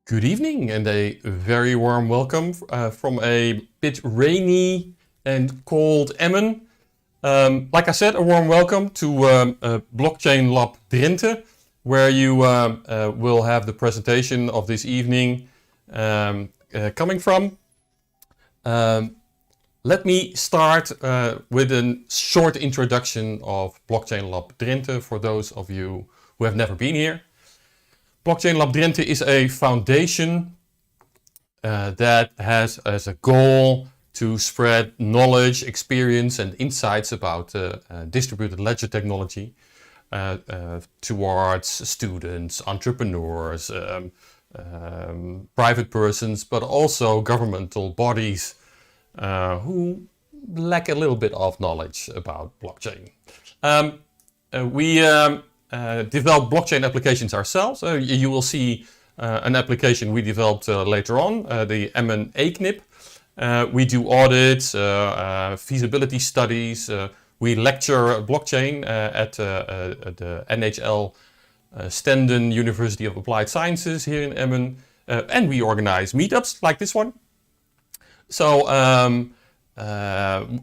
Good evening and a very warm welcome from a bit rainy and cold Emmen. Like I said, a warm welcome to BlockchainLab Drenthe, where you will have the presentation of this evening coming from. Let me start with a short introduction of BlockchainLab Drenthe for those of you who have never been here. BlockchainLab Drenthe is a foundation that has as a goal to spread knowledge, experience and insights about distributed ledger technology towards students, entrepreneurs, private persons, but also governmental bodies who lack a little bit of knowledge about blockchain. We develop blockchain applications ourselves. You will see an application we developed later on, the MN-AKNIP. We do audits, feasibility studies. We lecture blockchain at the NHL Stenden University of Applied Sciences here in Emmen. And we organize meetups like this one. So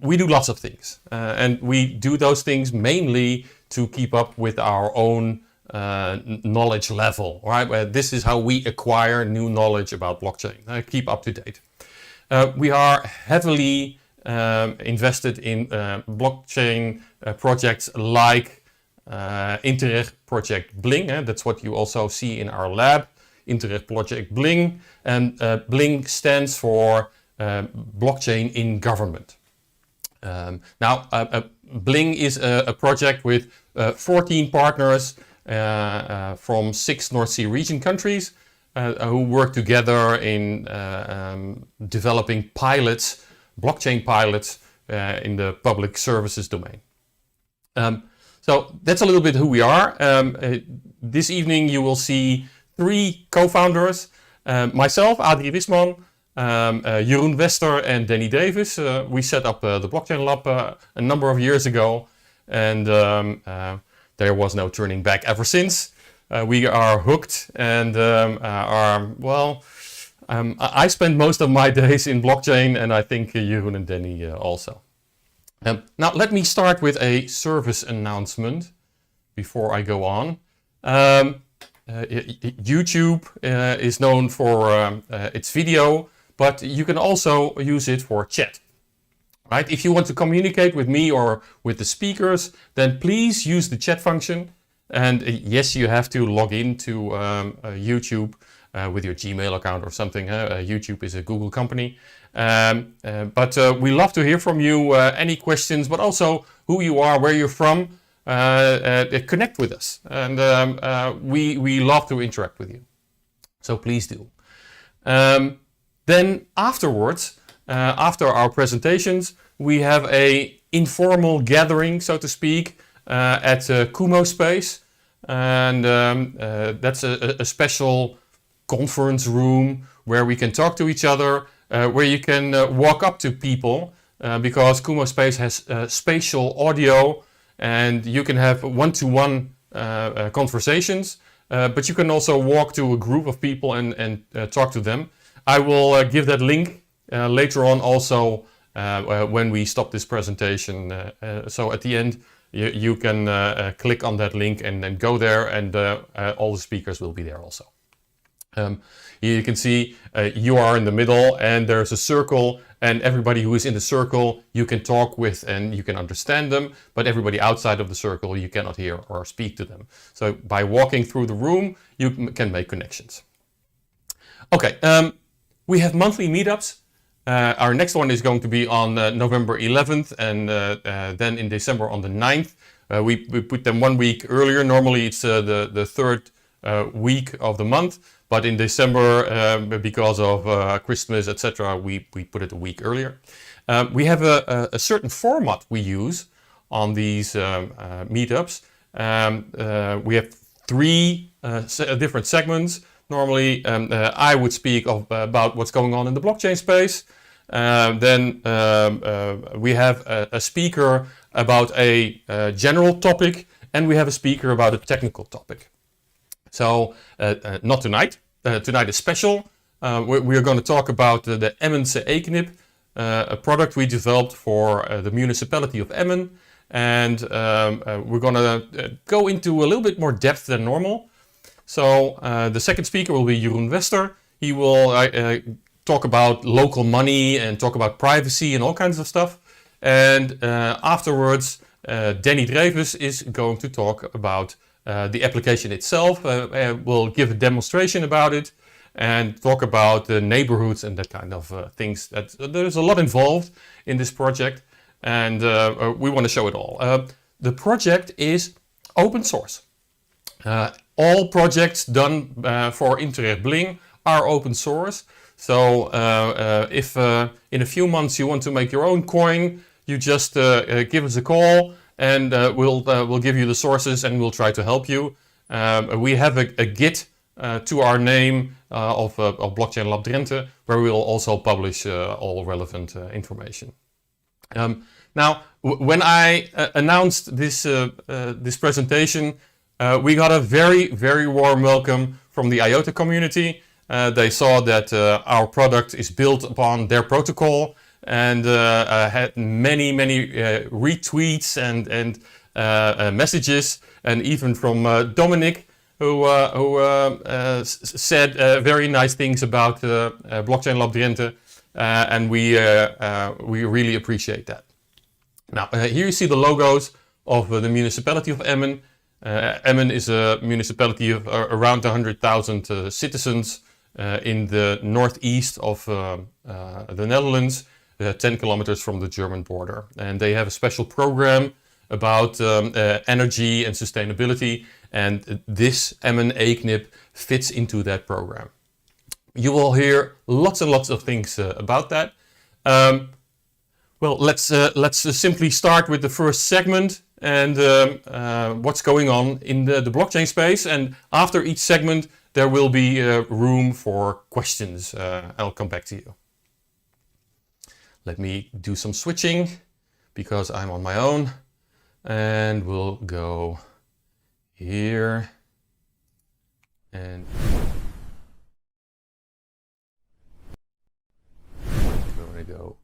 we do lots of things. And we do those things mainly to keep up with our own knowledge level, right? This is how we acquire new knowledge about blockchain, keep up to date. We are heavily invested in blockchain projects like Interreg Project Bling. That's what you also see in our lab, Interreg Project Bling. And Bling stands for Blockchain in Government. Bling is a project with 14 partners from 6 North Sea region countries who work together in developing pilots, blockchain pilots in the public services domain. So that's a little bit who we are. This evening you will see 3 co-founders, myself, Adrie Wisman, Jeroen Wester and Danny Davis. We set up the Blockchain Lab a number of years ago, and there was no turning back ever since. We are hooked and I spend most of my days in blockchain, and I think Jeroen and Danny also. Now let me start with a service announcement before I go on. YouTube is known for its video, but you can also use it for chat. Right? If you want to communicate with me or with the speakers, then please use the chat function. And yes, you have to log into YouTube with your Gmail account or something. YouTube is a Google company. But we love to hear from you, any questions, but also who you are, where you're from. Connect with us. And we love to interact with you. So please do. Then afterwards, after our presentations, we have a informal gathering, so to speak, at Kumo Space. And that's a special conference room where we can talk to each other, where you can walk up to people, because Kumo Space has spatial audio, and you can have one-to-one conversations, but you can also walk to a group of people and talk to them. I will give that link later on also when we stop this presentation. So at the end you can click on that link and then go there, and all the speakers will be there also. Here you can see you are in the middle and there's a circle, and everybody who is in the circle you can talk with and you can understand them, but everybody outside of the circle you cannot hear or speak to them. So by walking through the room you can make connections. Okay, we have monthly meetups. Our next one is going to be on November 11th and then in December on the 9th. We put them 1 week earlier. Normally it's the third week of the month, but in December, because of Christmas, etc., we put it a week earlier. We have a certain format we use on these meetups. We have 3 different segments. Normally, I would speak about what's going on in the blockchain space. Then we have a speaker about a general topic, and we have a speaker about a technical topic. So not tonight, tonight is special. We are going to talk about the Emmense Eeknip, a product we developed for the municipality of Emmen. And we're going to go into a little bit more depth than normal. So the second speaker will be Jeroen Wester. He will talk about local money and talk about privacy and all kinds of stuff. And afterwards, Danny Dreves is going to talk about the application itself. We'll give a demonstration about it and talk about the neighborhoods and that kind of things. There's a lot involved in this project, and we want to show it all. The project is open source. All projects done for Interreg Bling are open source. So if in a few months you want to make your own coin, you just give us a call, and we'll give you the sources and we'll try to help you. We have a Git to our name of BlockchainLab Drenthe, where we will also publish all relevant information. Now, when I announced this presentation, we got a very warm welcome from the IOTA community. They saw that our product is built upon their protocol, and had many retweets and messages, and even from Dominic, who said very nice things about BlockchainLab Drenthe, and we really appreciate that. Now, here you see the logos of the municipality of Emmen. Emmen is a municipality of around 100,000 citizens in the northeast of the Netherlands, 10 kilometers from the German border. And they have a special program about energy and sustainability, and this Emmen Eeknip fits into that program. You will hear lots and lots of things about that. Well, let's simply start with the first segment and what's going on in the blockchain space. And after each segment, there will be room for questions. I'll come back to you. Let me do some switching because I'm on my own, and we'll go here and I'm going to go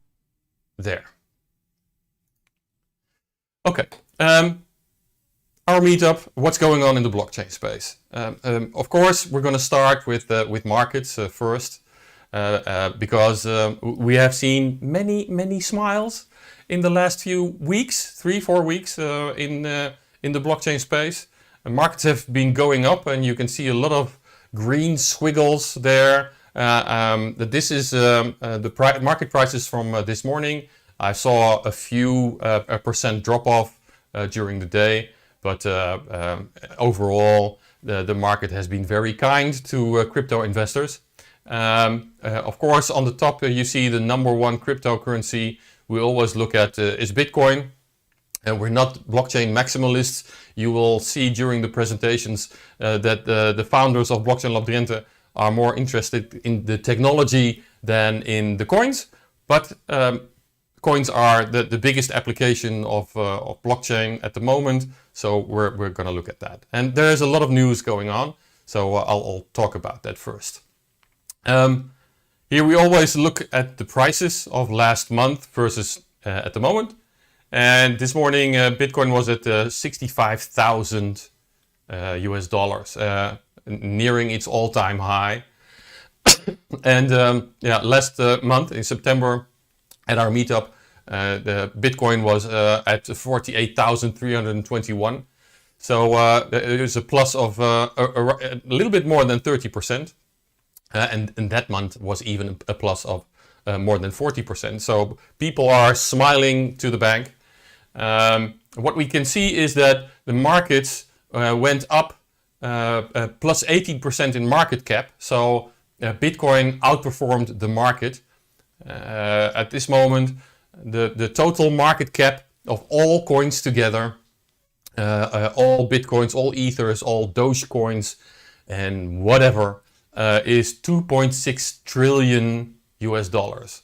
there. Okay. Our meetup, what's going on in the blockchain space? Of course, we're going to start with markets first, because we have seen many smiles in the last few weeks, 3-4 weeks in the blockchain space. Markets have been going up, and you can see a lot of green squiggles there. This is the market prices from this morning. I saw a few percent drop off during the day. But overall, the market has been very kind to crypto investors. Of course, on the top you see the #1 cryptocurrency we always look at is Bitcoin. And we're not blockchain maximalists. You will see during the presentations that the founders of BlockchainLab Drenthe are more interested in the technology than in the coins. But coins are the biggest application of blockchain at the moment, so we're going to look at that. And there's a lot of news going on, so I'll talk about that first. Here we always look at the prices of last month versus at the moment. And this morning Bitcoin was at 65,000 US dollars, nearing its all-time high. And last month in September, at our meetup, the Bitcoin was at 48,321. So it is a plus of a little bit more than 30%. And that month was even a plus of more than 40%. So people are smiling to the bank. What we can see is that the markets went up plus 18% in market cap. So Bitcoin outperformed the market. At this moment, the total market cap of all coins together, all Bitcoins, all Ethers, all Dogecoins, and whatever, is 2.6 trillion US dollars.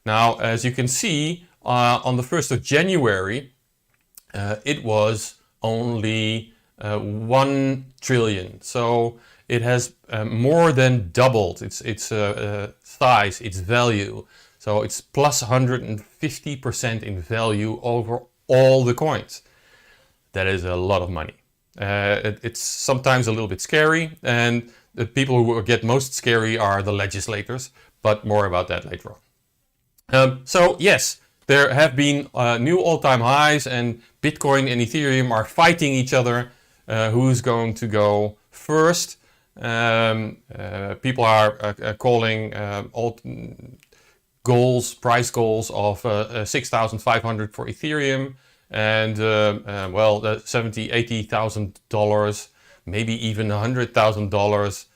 Now, as you can see, on the 1st of January, it was only 1 trillion. So it has more than doubled its size, its value. So it's plus 150% in value over all the coins. That is a lot of money. It's sometimes a little bit scary, and the people who get most scary are the legislators, but more about that later on. So yes, there have been new all-time highs, and Bitcoin and Ethereum are fighting each other. Who's going to go first? People are calling price goals of 6,500 for Ethereum, and well, $70,000-$80,000, maybe even $100,000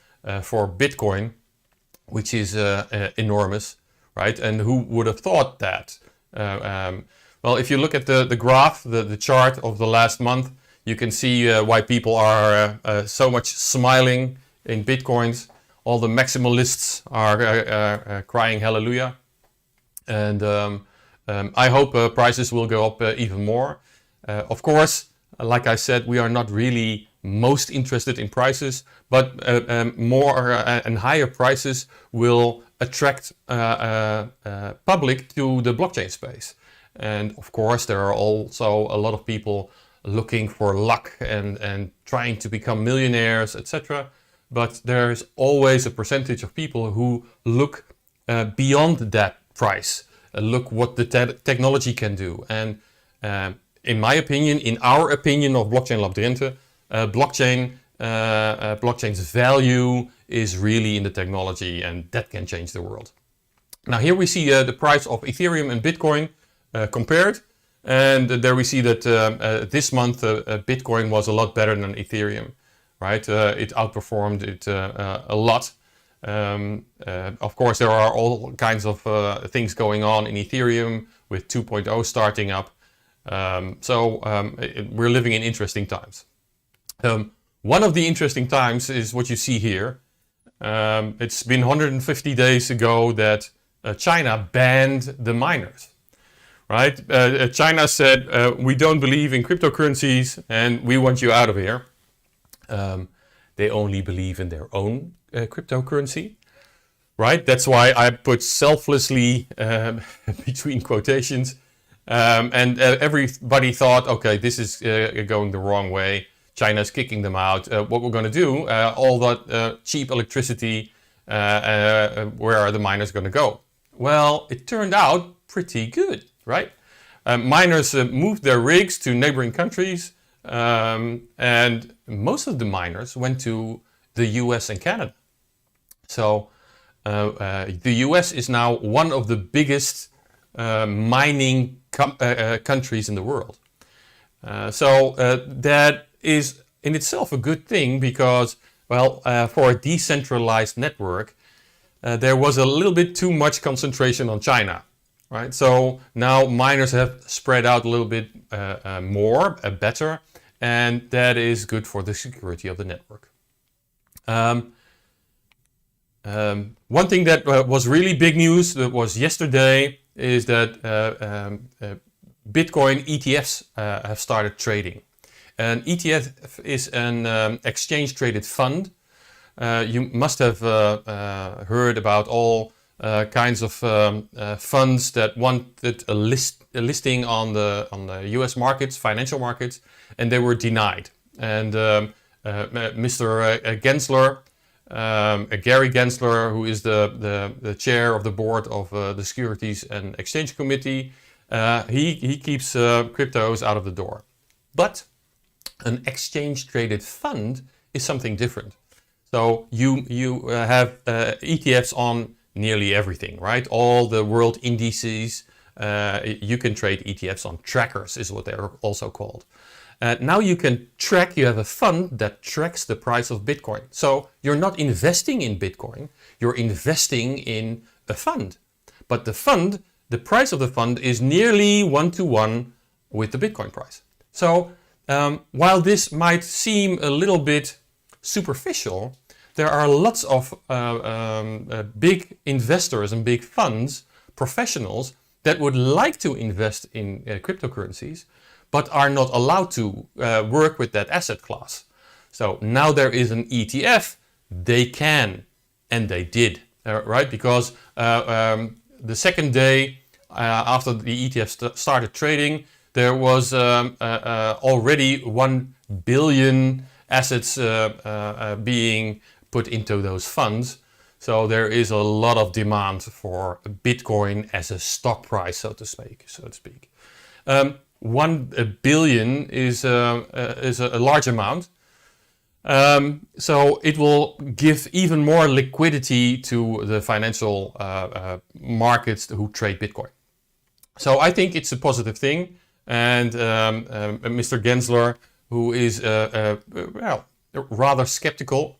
for Bitcoin, which is enormous, right? And who would have thought that? Well, if you look at the graph, the chart of the last month, you can see why people are so much smiling in Bitcoins. All the maximalists are crying hallelujah. And I hope prices will go up even more. Of course, like I said, we are not really most interested in prices, but more and higher prices will attract public to the blockchain space. And of course, there are also a lot of people looking for luck and trying to become millionaires, etc. But there's always a percentage of people who look beyond that price, look what the technology can do. And in my opinion, in our opinion of BlockchainLab Drenthe, blockchain's value is really in the technology, and that can change the world. Now here we see the price of Ethereum and Bitcoin compared. And there we see that this month Bitcoin was a lot better than Ethereum, right? It outperformed it a lot. Of course, there are all kinds of things going on in Ethereum with 2.0 starting up. We're living in interesting times. One of the interesting times is what you see here. It's been 150 days ago that China banned the miners. Right? China said, we don't believe in cryptocurrencies and we want you out of here. They only believe in their own cryptocurrency. Right? That's why I put selflessly between quotations. And everybody thought, okay, this is going the wrong way. China's kicking them out. What we're going to do, all that cheap electricity, where are the miners going to go? Well, it turned out pretty good. Right? Miners moved their rigs to neighboring countries, and most of the miners went to the US and Canada. So the US is now one of the biggest mining countries in the world. That is in itself a good thing because, well, for a decentralized network, there was a little bit too much concentration on China. Right, so now miners have spread out a little bit more, better, and that is good for the security of the network. One thing that was really big news that was yesterday is that Bitcoin ETFs have started trading. An ETF is an exchange-traded fund. You must have heard about all kinds of funds that wanted a listing on the US markets, financial markets, and they were denied. And Mr. Gensler, Gary Gensler, who is the chair of the board of the Securities and Exchange Committee, he keeps cryptos out of the door. But an exchange-traded fund is something different. So you have ETFs on nearly everything, right? All the world indices, you can trade ETFs on trackers, is what they're also called. Now you can track, you have a fund that tracks the price of Bitcoin. So you're not investing in Bitcoin, you're investing in a fund. But the price of the fund is nearly 1-to-1 with the Bitcoin price. So while this might seem a little bit superficial, there are lots of big investors and big funds, professionals, that would like to invest in cryptocurrencies, but are not allowed to work with that asset class. So now there is an ETF they can, and they did, right? Because the second day after the ETF started trading, there was already 1 billion assets being put into those funds. So there is a lot of demand for Bitcoin as a stock price, so to speak. 1 billion is a large amount. So it will give even more liquidity to the financial markets who trade Bitcoin. So I think it's a positive thing. And Mr. Gensler, who is well, rather skeptical,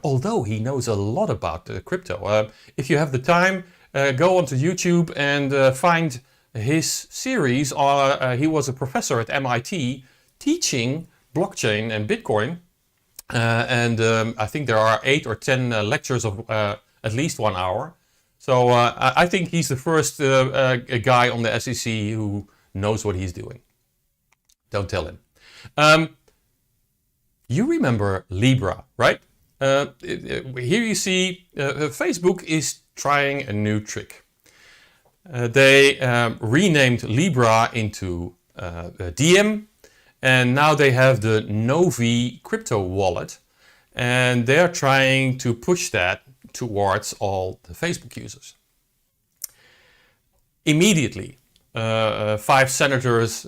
although he knows a lot about crypto. If you have the time, go onto YouTube and find his series. He was a professor at MIT teaching blockchain and Bitcoin. I think there are 8 or 10 lectures of at least 1 hour. So I think he's the first guy on the SEC who knows what he's doing. Don't tell him. You remember Libra, right? Here you see Facebook is trying a new trick. They renamed Libra into Diem, and now they have the Novi crypto wallet, and they're trying to push that towards all the Facebook users. Immediately, 5 senators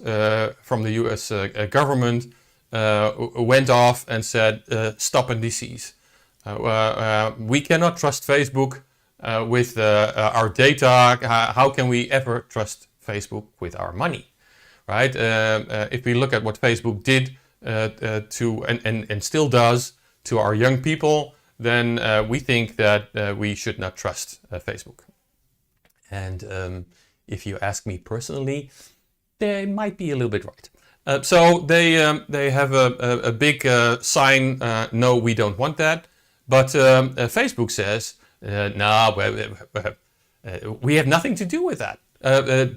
from the US government went off and said, stop and desist. We cannot trust Facebook with our data. How can we ever trust Facebook with our money, right? If we look at what Facebook did to and still does to our young people, then we think that we should not trust Facebook. And if you ask me personally, they might be a little bit right. So they have a big sign, no, we don't want that. But Facebook says, no, we have nothing to do with that.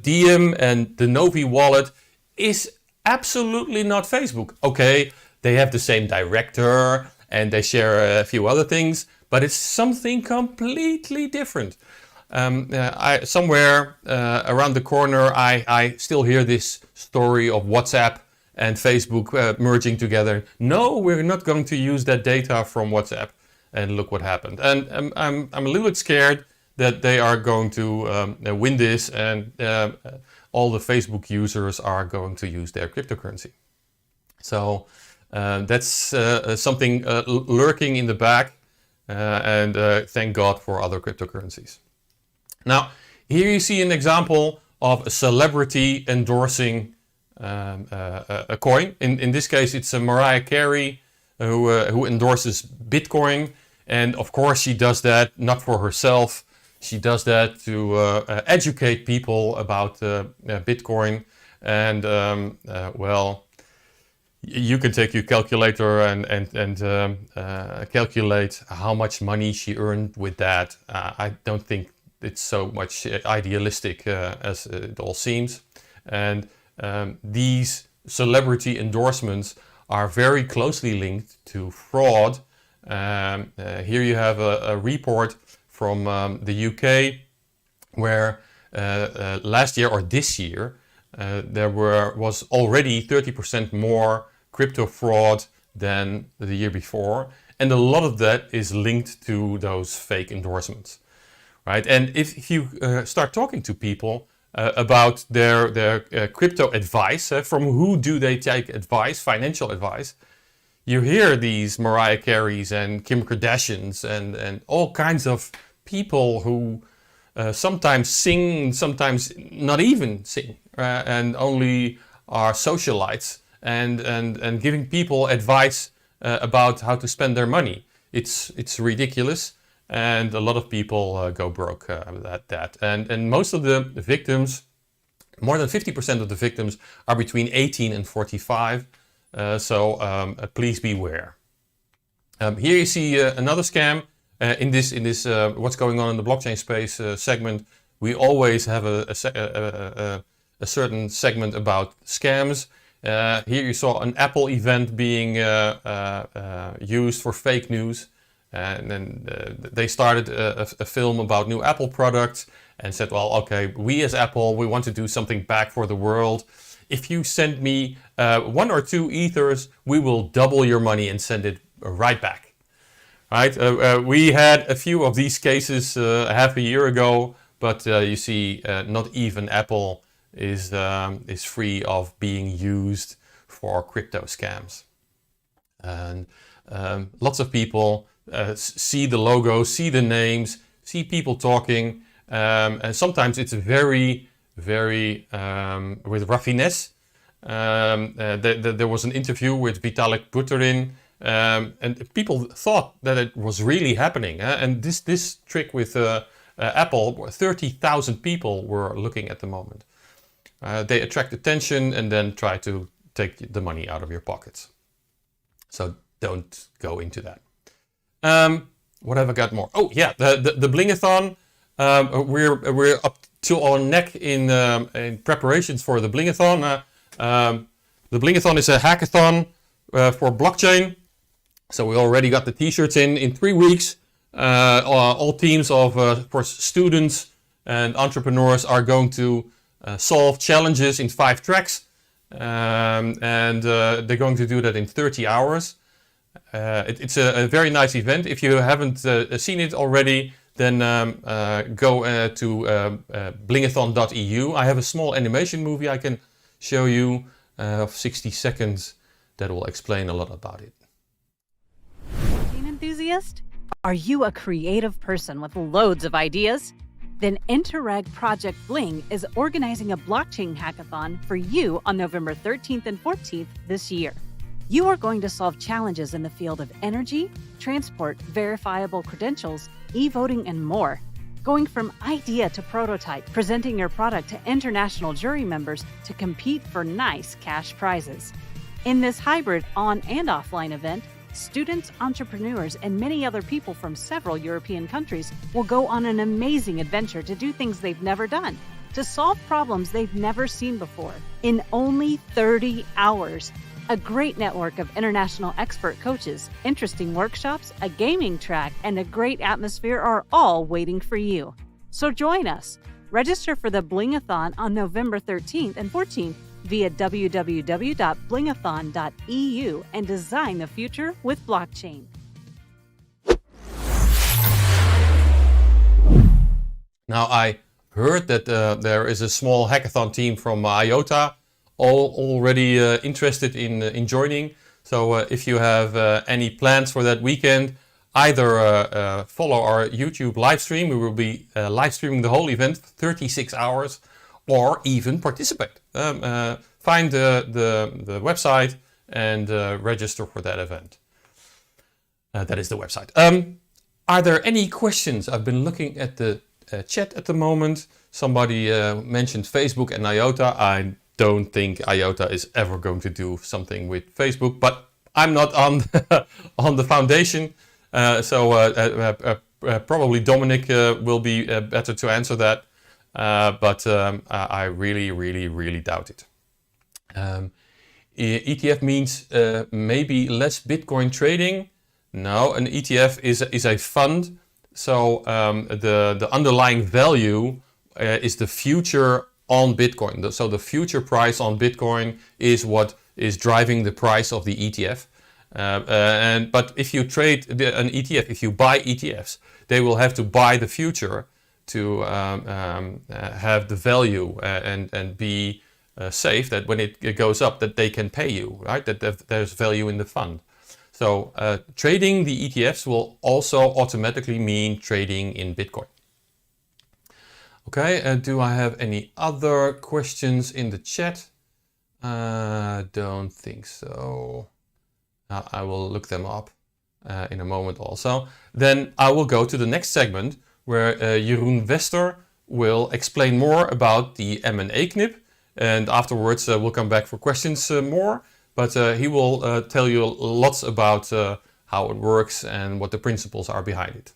Diem and the Novi wallet is absolutely not Facebook. Okay, they have the same director and they share a few other things, but it's something completely different. Somewhere around the corner, I still hear this story of WhatsApp and Facebook merging together. No, we're not going to use that data from WhatsApp. And look what happened. And I'm a little bit scared that they are going to win this, and all the Facebook users are going to use their cryptocurrency. So that's something lurking in the back, and thank God for other cryptocurrencies. Now, here you see an example of a celebrity endorsing a coin. In this case, it's a Mariah Carey who endorses Bitcoin. And of course, she does that not for herself. She does that to educate people about Bitcoin. And well, you can take your calculator and calculate how much money she earned with that. I don't think it's so much idealistic as it all seems. And these celebrity endorsements are very closely linked to fraud. Here you have a report from the UK where last year or this year there was already 30% more crypto fraud than the year before, and a lot of that is linked to those fake endorsements, right? And if you start talking to people about their crypto advice, from who do they take advice, financial advice, you hear these Mariah Careys and Kim Kardashians and all kinds of people who sometimes sing, sometimes not even sing, and only are socialites and giving people advice about how to spend their money. It's ridiculous, and a lot of people go broke at that. And most of the victims, more than 50% of the victims, are between 18 and 45. So please beware. Here you see another scam. In this what's going on in the blockchain space segment, we always have a certain segment about scams. Here you saw an Apple event being used for fake news. And then they started a film about new Apple products and said, well, okay, we as Apple, we want to do something back for the world. If you send me 1 or 2 ethers, we will double your money and send it right back. Right? We had a few of these cases half a year ago, but you see, not even Apple is free of being used for crypto scams. And lots of people see the logo, see the names, see people talking, and sometimes it's very, very with raffinesse. There was an interview with Vitalik Buterin, and people thought that it was really happening. And this trick with Apple, 30,000 people were looking at the moment. They attract attention and then try to take the money out of your pockets. So don't go into that. What have I got more? Oh yeah, the Blingathon. We're up to our neck in preparations for the Blingathon. The Blingathon is a hackathon for blockchain. So we already got the t-shirts in 3 weeks. All teams of course, students and entrepreneurs are going to solve challenges in 5 tracks. And they're going to do that in 30 hours. It's a very nice event. If you haven't seen it already, then go to blingathon.eu. I have a small animation movie I can show you of 60 seconds that will explain a lot about it. Blockchain enthusiast? Are you a creative person with loads of ideas? Then Interreg Project Bling is organizing a blockchain hackathon for you on November 13th and 14th this year. You are going to solve challenges in the field of energy, transport, verifiable credentials, e-voting, and more. Going from idea to prototype, presenting your product to international jury members to compete for nice cash prizes. In this hybrid on and offline event, students, entrepreneurs, and many other people from several European countries will go on an amazing adventure to do things they've never done, to solve problems they've never seen before, in only 30 hours. A great network of international expert coaches, interesting workshops, a gaming track, and a great atmosphere are all waiting for you. So join us. Register for the Blingathon on November 13th and 14th via www.blingathon.eu and design the future with blockchain. Now, I heard that there is a small hackathon team from IOTA already interested in joining. So if you have any plans for that weekend, either follow our YouTube live stream. We will be live streaming the whole event, 36 hours, or even participate. Find the website and register for that event. That is the website. Are there any questions? I've been looking at the chat at the moment. Somebody mentioned Facebook and IOTA. I don't think IOTA is ever going to do something with Facebook, but I'm not on on the foundation, so probably Dominic will be better to answer that. But I really doubt it. ETF means maybe less Bitcoin trading. No, an ETF is a fund. So the underlying value is the future on Bitcoin. So the future price on Bitcoin is what is driving the price of the ETF. But if you trade an ETF, if you buy ETFs, they will have to buy the future to have the value and be safe that when it goes up that they can pay you, right? That there's value in the fund. So trading the ETFs will also automatically mean trading in Bitcoin. Okay, do I have any other questions in the chat? Don't think so. I will look them up in a moment also. Then I will go to the next segment where Jeroen Wester will explain more about the M&A knip. And afterwards we'll come back for questions more. But he will tell you lots about how it works and what the principles are behind it.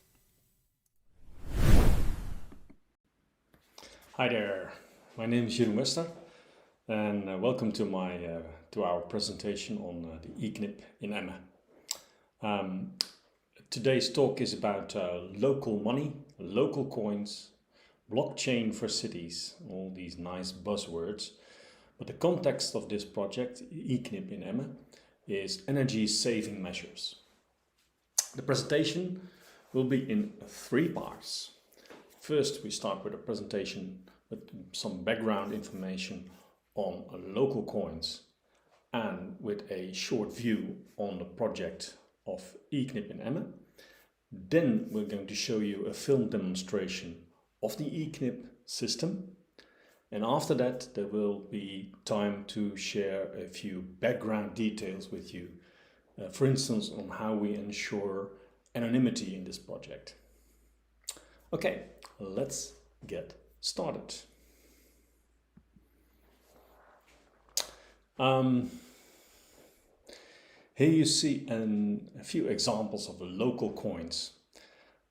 Hi there, my name is Jeroen Wester and welcome to our presentation on the eKNIP in Emmen. Today's talk is about local money, local coins, blockchain for cities, all these nice buzzwords. But the context of this project, IKNIP in Emmen, is energy saving measures. The presentation will be in 3 parts. First, we start with a presentation with some background information on local coins and with a short view on the project of IKNIP in Emmen. Then we're going to show you a film demonstration of the IKNIP system. And after that, there will be time to share a few background details with you. For instance, on how we ensure anonymity in this project. Okay, let's get started. Here you see a few examples of local coins.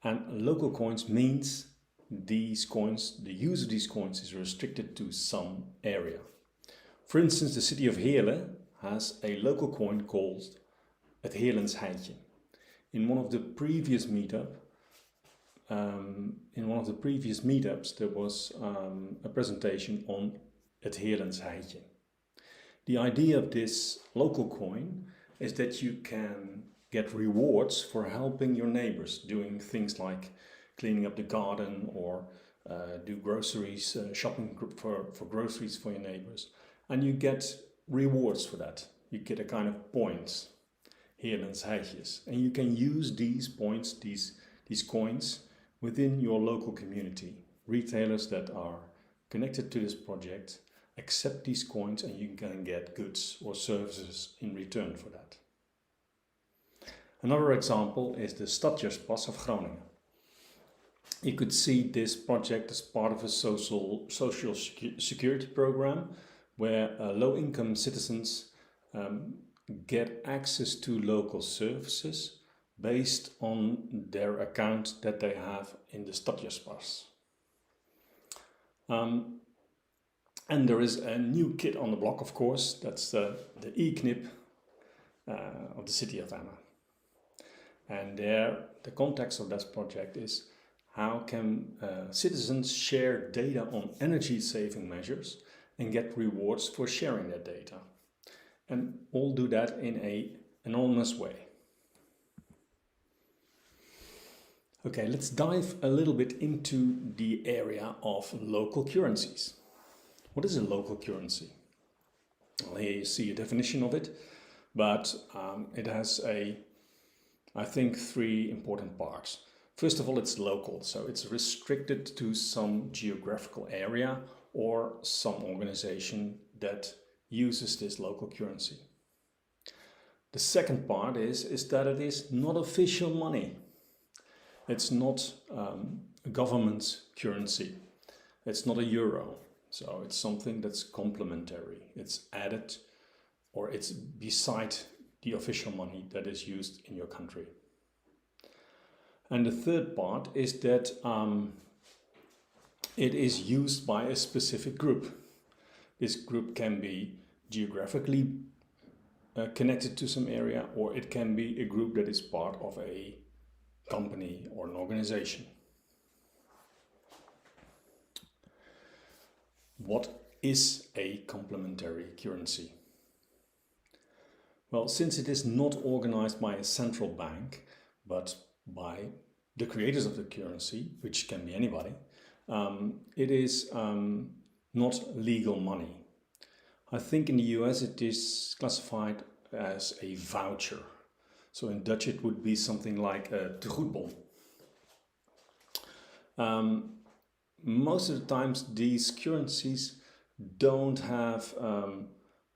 And local coins means these coins, the use of these coins is restricted to some area. For instance, the city of Heerlen has a local coin called het Heerlens Heitje. In one of the previous meetups, there was a presentation on het Heerlens Heitje. The idea of this local coin is that you can get rewards for helping your neighbors, doing things like cleaning up the garden or do groceries, shopping for groceries for your neighbors. And you get rewards for that. You get a kind of points, Heerlens Heitjes. And you can use these points, these coins, within your local community. Retailers that are connected to this project accept these coins and you can get goods or services in return for that. Another example is the Stadjespas of Groningen. You could see this project as part of a social security program where low-income citizens get access to local services based on their account that they have in the Stadjespas. And there is a new kid on the block, of course, that's the IKNIP of the city of Emmen. And there, the context of this project is how can citizens share data on energy saving measures and get rewards for sharing that data. And all do that in an anonymous way. Okay, let's dive a little bit into the area of local currencies. What is a local currency? Well, here you see a definition of it, but it has I think 3 important parts. First of all, it's local, so it's restricted to some geographical area or some organization that uses this local currency. The second part is that it is not official money. It's not a government currency. It's not a euro. So it's something that's complementary. It's added or it's beside the official money that is used in your country. And the third part is that it is used by a specific group. This group can be geographically connected to some area, or it can be a group that is part of a company or an organization. What is a complementary currency? Well, since it is not organized by a central bank, but by the creators of the currency, which can be anybody, it is not legal money. I think in the US it is classified as a voucher. So in Dutch it would be something like a tegoedbon. Most of the times these currencies don't have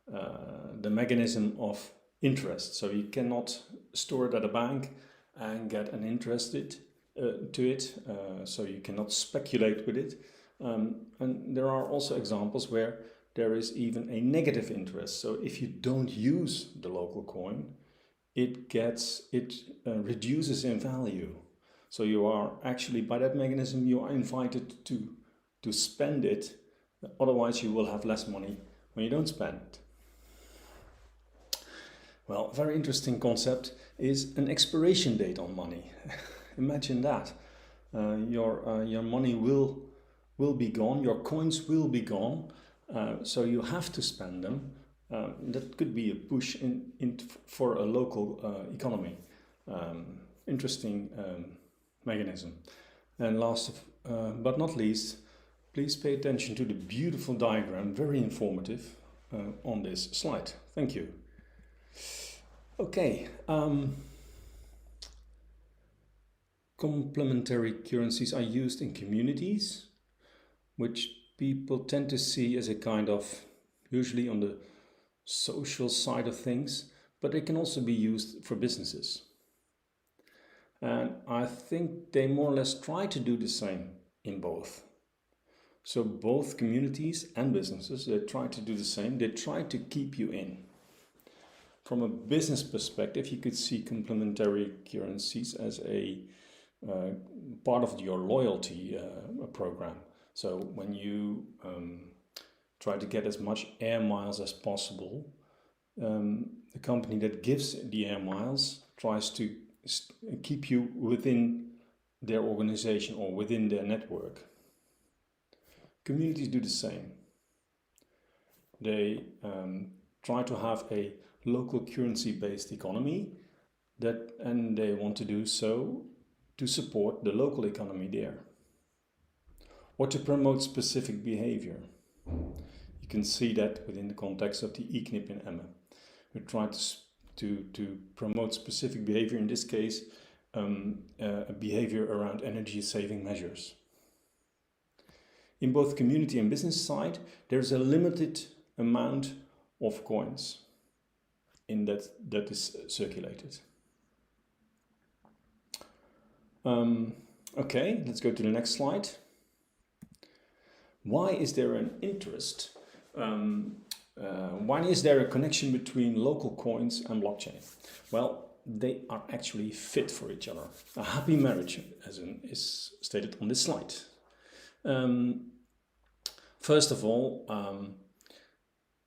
the mechanism of interest. So you cannot store it at a bank and get an interest to it. So you cannot speculate with it. And there are also examples where there is even a negative interest. So if you don't use the local coin, it reduces in value. So you are actually, by that mechanism, you are invited to spend it. Otherwise, you will have less money when you don't spend it. Well, a very interesting concept is an expiration date on money. Imagine that. Your money will be gone, your coins will be gone, so you have to spend them. That could be a push for a local economy. Interesting mechanism. And last but not least, please pay attention to the beautiful diagram, very informative, on this slide. Thank you. Okay. Complementary currencies are used in communities, which people tend to see as a kind of, usually on the social side of things, but they can also be used for businesses. And I think they more or less try to do the same in both. So both communities and businesses, they try to do the same. They try to keep you in. From a business perspective, you could see complementary currencies as a part of your loyalty program. So when you try to get as much air miles as possible, the company that gives the air miles tries to keep you within their organization or within their network. Communities do the same. They try to have a local currency-based economy and they want to do so to support the local economy there, or to promote specific behavior. You can see that within the context of the IKNIP in Emmen. We try to promote specific behavior, in this case, a behavior around energy-saving measures. In both community and business side, there's a limited amount of coins that is circulated. Okay, let's go to the next slide. Why is there an interest? Why is there a connection between local coins and blockchain? Well, they are actually fit for each other. A happy marriage, as is stated on this slide. First of all,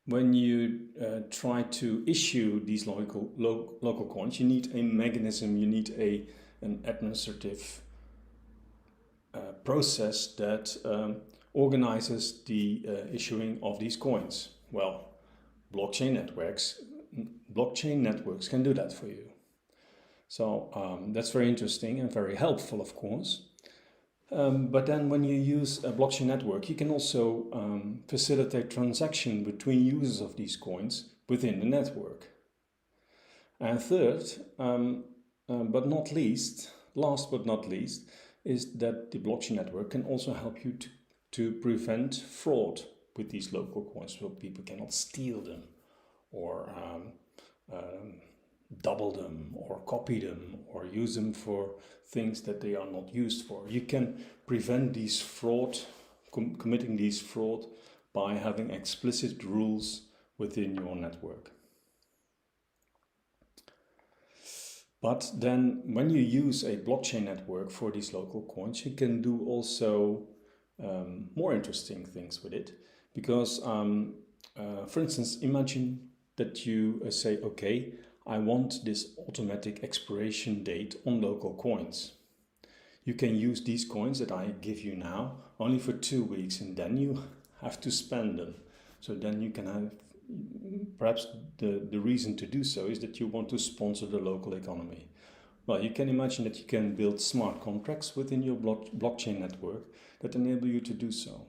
when you try to issue these local coins, you need a mechanism, you need an administrative process that organizes the issuing of these coins. Well, blockchain networks can do that for you. So that's very interesting and very helpful, of course. But then when you use a blockchain network, you can also facilitate transaction between users of these coins within the network. And third, last but not least, is that the blockchain network can also help you to prevent fraud with these local coins, so people cannot steal them or double them or copy them or use them for things that they are not used for. You can prevent these committing these fraud by having explicit rules within your network. But then when you use a blockchain network for these local coins, you can do also more interesting things with it. Because, for instance, imagine that you say, okay, I want this automatic expiration date on local coins. You can use these coins that I give you now only for 2 weeks, and then you have to spend them. So then you can have, perhaps the reason to do so is that you want to sponsor the local economy. Well, you can imagine that you can build smart contracts within your blockchain network that enable you to do so.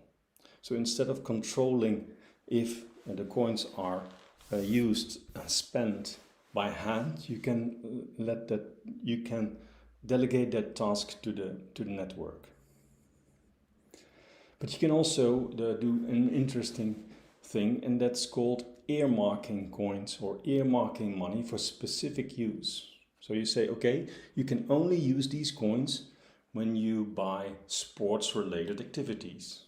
So instead of controlling if the coins are used and spent by hand, you can delegate that task to the network. But you can also do an interesting thing, and that's called earmarking coins or earmarking money for specific use. So you say, okay, you can only use these coins when you buy sports-related activities.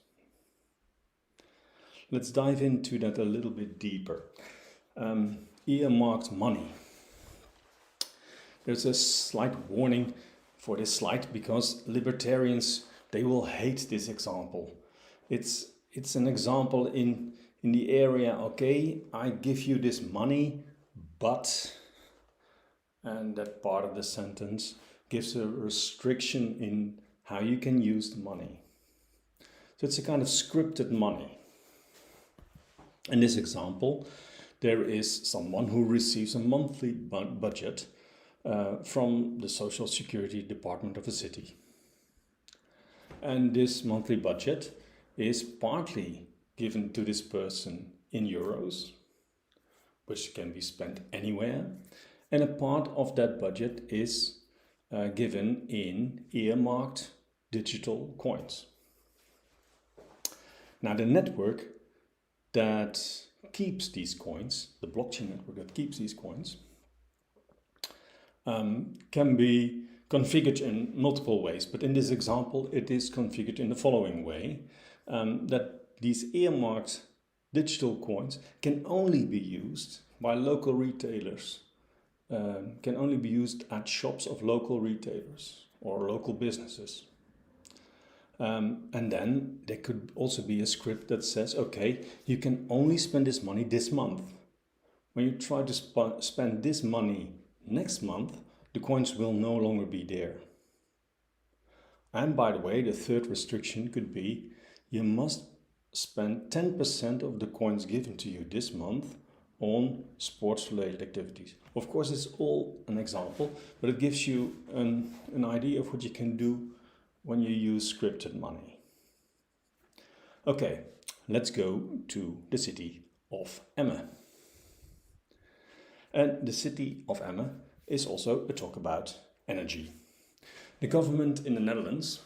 Let's dive into that a little bit deeper. Earmarked money. There's a slight warning for this slide because libertarians, they will hate this example. It's an example in the area, okay, I give you this money, but And that part of the sentence gives a restriction in how you can use the money. So it's a kind of scripted money. In this example, there is someone who receives a monthly budget from the Social Security Department of a city. And this monthly budget is partly given to this person in euros, which can be spent anywhere, and a part of that budget is given in earmarked digital coins. Now the network that keeps these coins, the blockchain network that keeps these coins, can be configured in multiple ways, but in this example it is configured in the following way, that these earmarked digital coins can only be used by local retailers, can only be used at shops of local retailers or local businesses. And then there could also be a script that says, okay, you can only spend this money this month. When you try to spend this money next month, the coins will no longer be there. And by the way, the third restriction could be you must spend 10% of the coins given to you this month on sports-related activities. Of course, it's all an example, but it gives you an idea of what you can do when you use scripted money. Okay, let's go to the city of Emmen. And the city of Emmen is also a talk about energy. The government in the Netherlands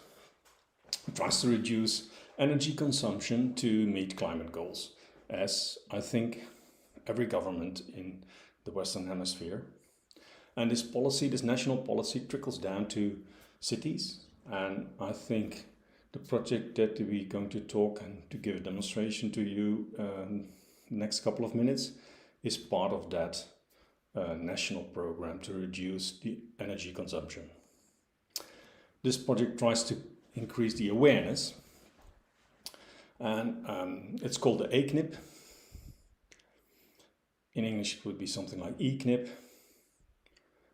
tries to reduce energy consumption to meet climate goals, as I think every government in the Western Hemisphere. And this policy, this national policy, trickles down to cities. And I think the project that we're going to talk and to give a demonstration to you next couple of minutes is part of that national program to reduce the energy consumption. This project tries to increase the awareness, and it's called the AKNIP. In English it would be something like EKNIP.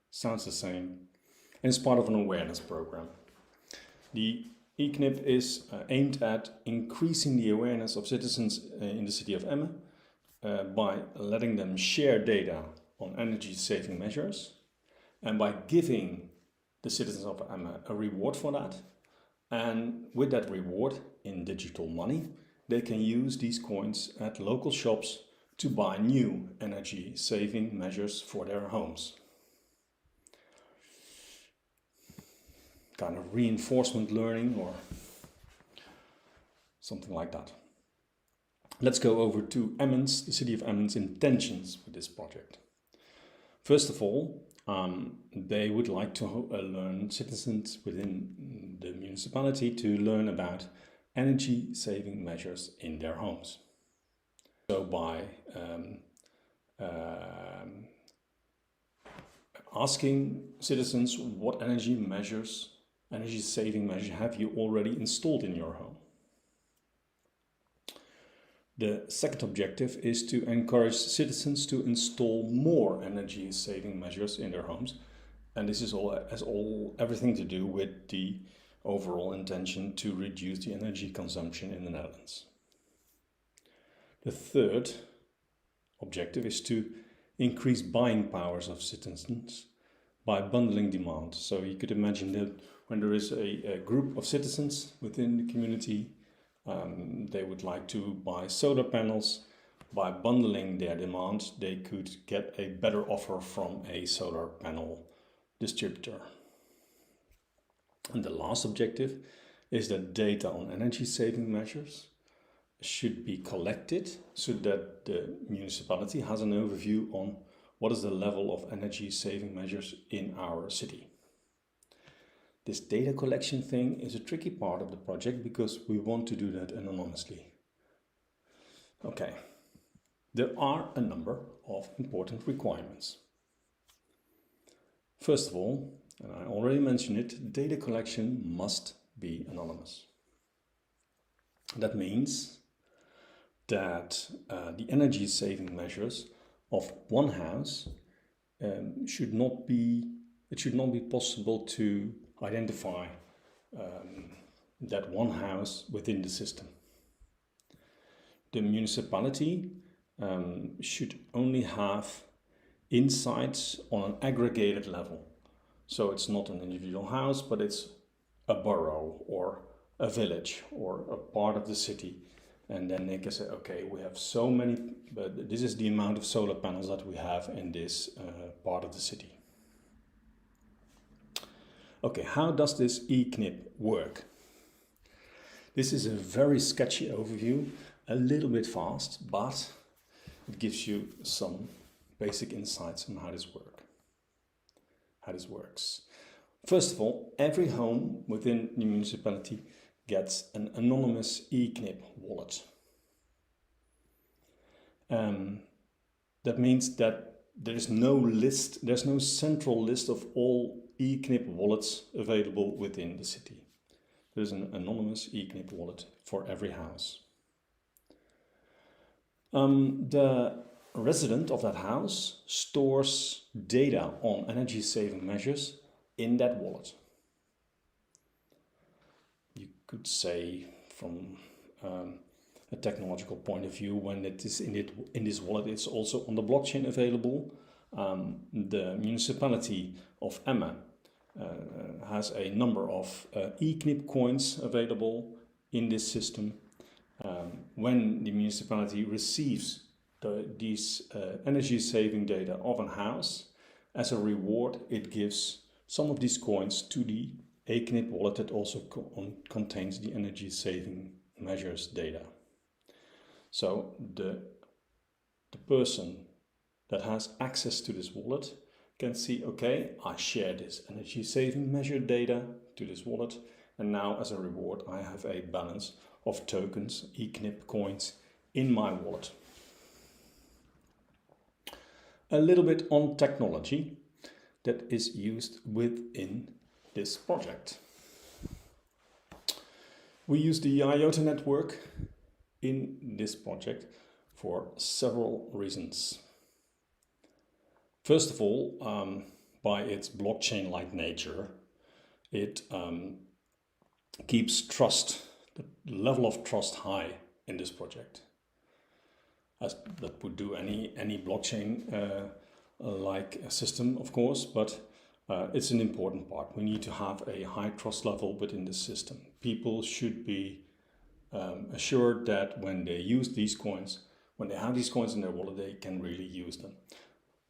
Sounds the same. And it's part of an awareness program. The EKNIP is aimed at increasing the awareness of citizens in the city of Emmen by letting them share data on energy saving measures and by giving the citizens of Emmen a reward for that. And with that reward in digital money, they can use these coins at local shops to buy new energy saving measures for their homes. Kind of reinforcement learning or something like that. Let's go over to Emmen's, the city of Emmen's intentions with this project. First of all, they would like to learn citizens within the municipality to learn about energy saving measures in their homes. So by asking citizens what energy saving measures have you already installed in your home. The second objective is to encourage citizens to install more energy saving measures in their homes, and this is everything to do with the overall intention to reduce the energy consumption in the Netherlands. The third objective is to increase buying powers of citizens by bundling demand. So you could imagine that when there is a group of citizens within the community, they would like to buy solar panels. By bundling their demand, they could get a better offer from a solar panel distributor. And the last objective is that data on energy saving measures should be collected so that the municipality has an overview on what is the level of energy saving measures in our city. This data collection thing is a tricky part of the project because we want to do that anonymously. Okay, there are a number of important requirements. First of all, and I already mentioned it, data collection must be anonymous. That means that the energy saving measures of one house should not be possible to identify that one house within the system. The municipality should only have insights on an aggregated level. So it's not an individual house, but it's a borough or a village or a part of the city. And then they can say, okay, we have so many, but this is the amount of solar panels that we have in this part of the city. Okay, how does this eKNIP work? This is a very sketchy overview, a little bit fast, but it gives you some basic insights on how this works. First of all, every home within the municipality gets an anonymous eKNIP wallet. That means that there's no central list of all eKNIP wallets available within the city. There's an anonymous eKNIP wallet for every house. The resident of that house stores data on energy saving measures in that wallet. You could say from a technological point of view, when it is in this wallet, it's also on the blockchain available. The municipality of Emmen has a number of eKNIP coins available in this system. When the municipality receives these energy saving data of a house, as a reward it gives some of these coins to the eKNIP wallet that also contains the energy saving measures data. So the person that has access to this wallet can see, okay, I share this energy saving measure data to this wallet, and now as a reward I have a balance of tokens, eKNIP coins, in my wallet. A little bit on technology that is used within this project. We use the IOTA network in this project for several reasons. First of all, by its blockchain-like nature, it keeps trust, the level of trust, high in this project. As that would do any blockchain like a system, of course, but it's an important part. We need to have a high trust level within the system. People should be assured that when they use these coins, when they have these coins in their wallet, they can really use them.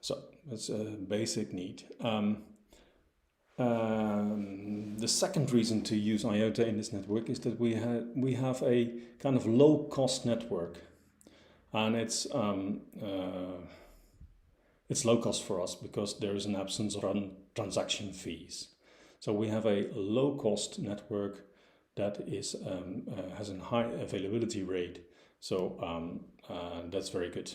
So that's a basic need. The second reason to use IOTA in this network is that we have a kind of low-cost network, and it's low cost for us because there is an absence of transaction fees. So we have a low-cost network that is has a high availability rate. So that's very good.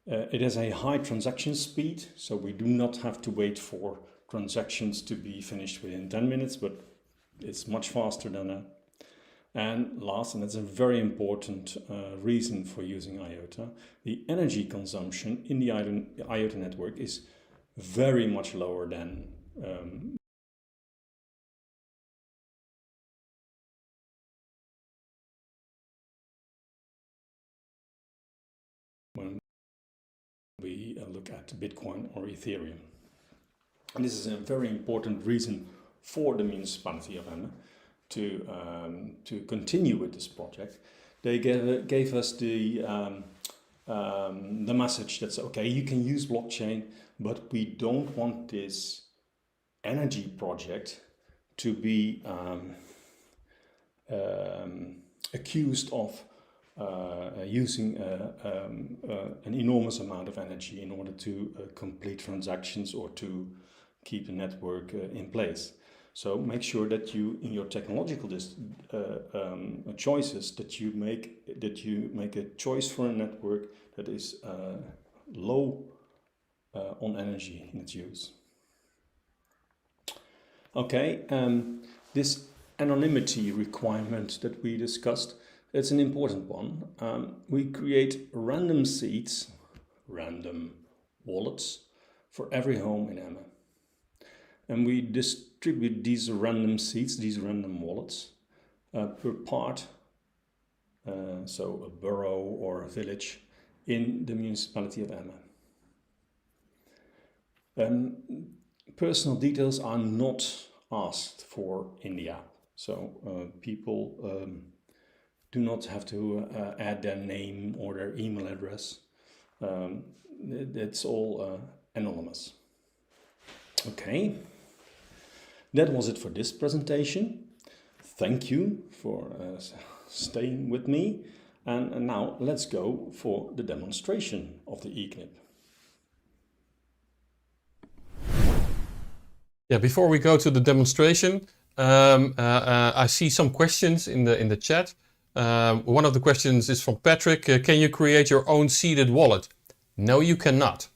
It has a high transaction speed, so we do not have to wait for transactions to be finished within 10 minutes, but it's much faster than that. And last, and that's a very important reason for using IOTA, the energy consumption in the IOTA network is very much lower than when we look at Bitcoin or Ethereum. And this is a very important reason for the municipality of Emmen to continue with this project. They gave us the message that's okay, you can use blockchain, but we don't want this energy project to be accused of using an enormous amount of energy in order to complete transactions or to keep the network in place. So make sure that you, in your technological choices, that you make a choice for a network that is low on energy in its use. Okay, this anonymity requirement that we discussed, it's an important one. We create random seeds, random wallets, for every home in Emmen. And we distribute these random seeds, these random wallets, per part, so a borough or a village in the municipality of Emmen. Personal details are not asked for in the app, so people do not have to add their name or their email address. It's all anonymous. Okay, that was it for this presentation. Thank you for staying with me. And now let's go for the demonstration of the eKnip. Yeah, before we go to the demonstration, I see some questions in the chat. One of the questions is from Patrick. Can you create your own seeded wallet? No, you cannot.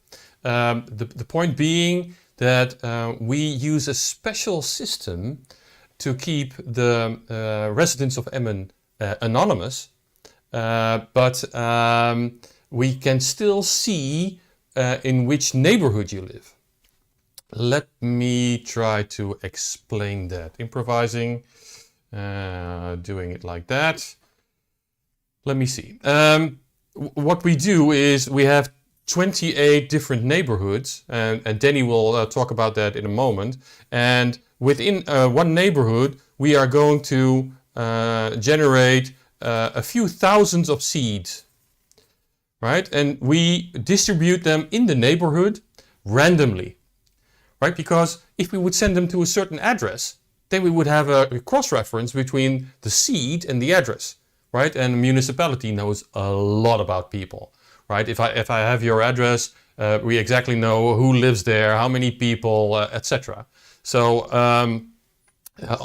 The point being that we use a special system to keep the residents of Emmen anonymous, but we can still see in which neighborhood you live. Let me try to explain that. Improvising, doing it like that. Let me see. What we do is we have 28 different neighborhoods, and Danny will talk about that in a moment. And within one neighborhood, we are going to generate a few thousands of seeds, right? And we distribute them in the neighborhood randomly, right? Because if we would send them to a certain address, then we would have a cross-reference between the seed and the address, right? And the municipality knows a lot about people, right? If I have your address, we exactly know who lives there, how many people, etc. So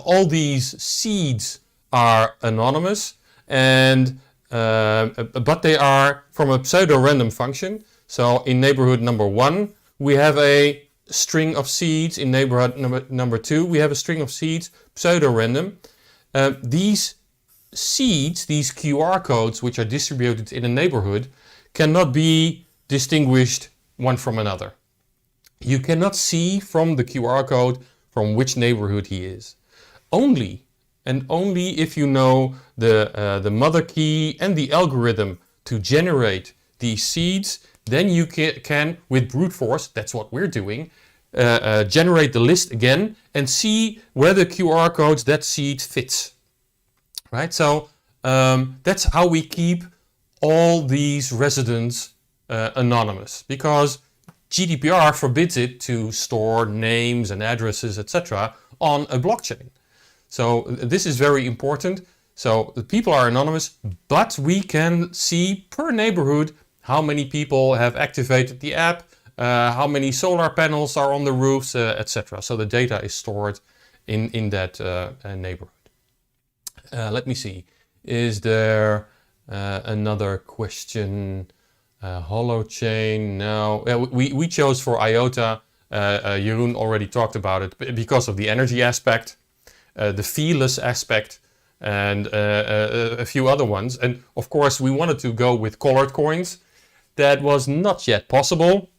all these seeds are anonymous, and but they are from a pseudo-random function. So in neighborhood number 1, we have a string of seeds. In neighborhood number 2, we have a string of seeds, pseudo-random. These seeds, these QR codes which are distributed in a neighborhood, cannot be distinguished one from another. You cannot see from the QR code from which neighborhood he is. Only and only if you know the mother key and the algorithm to generate these seeds, then you can with brute force, that's what we're doing, generate the list again and see whether QR codes that seed fits. Right? So that's how we keep all these residents anonymous, because GDPR forbids it to store names and addresses, etc. on a blockchain. So this is very important. So the people are anonymous, but we can see per neighborhood how many people have activated the app, how many solar panels are on the roofs, etc. So the data is stored in that neighborhood. Let me see. Is there another question? Holochain? No. We chose for IOTA. Jeroen already talked about it because of the energy aspect, the feeless aspect, and a few other ones. And of course, we wanted to go with colored coins. That was not yet possible,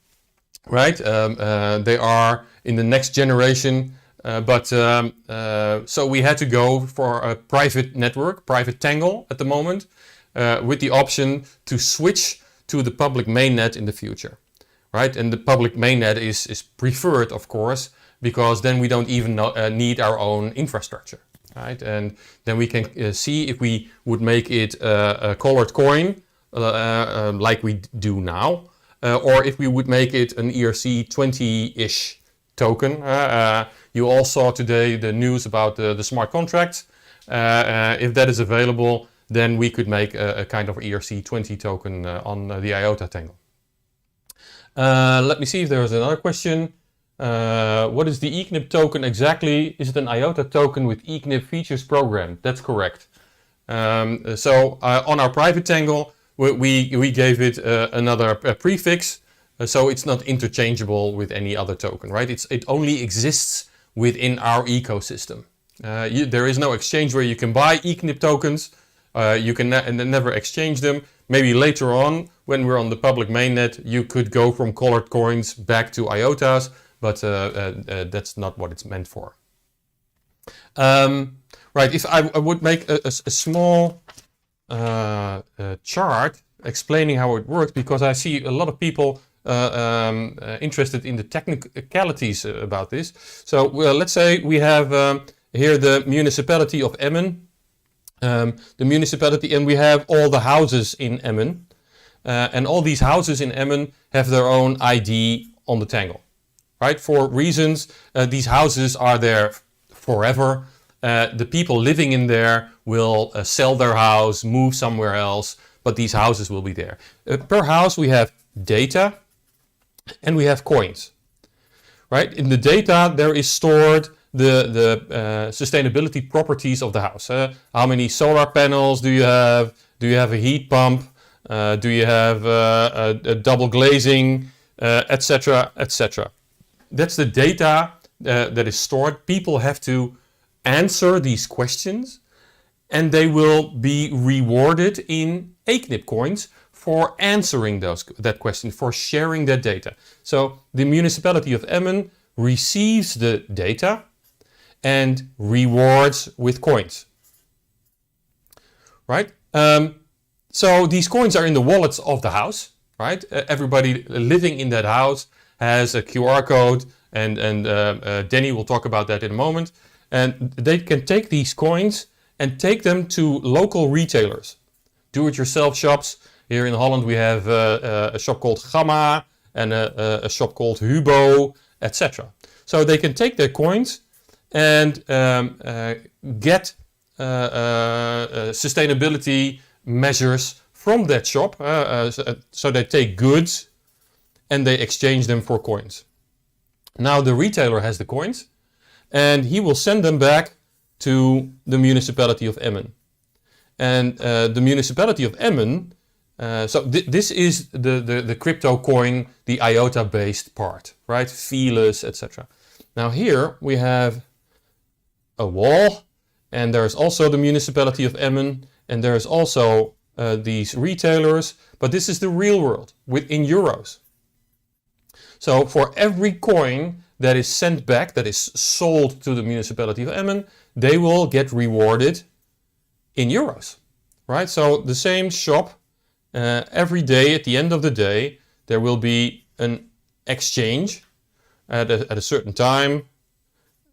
right? They are in the next generation. So we had to go for a private network, private Tangle at the moment, with the option to switch to the public mainnet in the future, right? And the public mainnet is preferred, of course, because then we don't even need our own infrastructure, right? And then we can see if we would make it a colored coin, like we do now, or if we would make it an ERC20-ish token. You all saw today the news about the smart contracts. If that is available, then we could make a kind of ERC20 token on the IOTA Tangle. Let me see if there is another question. What is the eKnip token exactly? Is it an IOTA token with eKnip features programmed? That's correct. So on our private Tangle, we gave it another prefix, so it's not interchangeable with any other token, right? It only exists within our ecosystem. There is no exchange where you can buy eKnip tokens. You can never exchange them, maybe later on, when we're on the public mainnet, you could go from colored coins back to IOTAs, but that's not what it's meant for. Right, if I would make a small chart explaining how it works, because I see a lot of people interested in the technicalities about this. So let's say we have here the municipality of Emmen, the municipality, and we have all the houses in Emmen, and all these houses in Emmen have their own ID on the Tangle, right? For reasons, these houses are there forever. The people living in there will sell their house, move somewhere else, but these houses will be there. Per house we have data and we have coins, right? In the data there is stored the sustainability properties of the house. How many solar panels do you have? Do you have a heat pump? Do you have a double glazing, etc., etc. That's the data that is stored. People have to answer these questions, and they will be rewarded in AKNIP coins for answering that question, for sharing that data. So the municipality of Emmen receives the data and rewards with coins, right? So these coins are in the wallets of the house, right? Everybody living in that house has a QR code, and Danny will talk about that in a moment. And they can take these coins and take them to local retailers, do-it-yourself shops. Here in Holland we have a shop called Gamma and a shop called Hubo, etc. So they can take their coins and get sustainability measures from that shop. So they take goods and they exchange them for coins. Now the retailer has the coins, and he will send them back to the municipality of Emmen. And the municipality of Emmen, this is the crypto coin, the IOTA-based part, right? Feelers, etc. Now here we have a wall, and there's also the municipality of Emmen, and there's also these retailers, but this is the real world in euros. So for every coin that is sent back, that is sold to the municipality of Emmen, they will get rewarded in euros, right? So the same shop, every day at the end of the day, there will be an exchange at a certain time,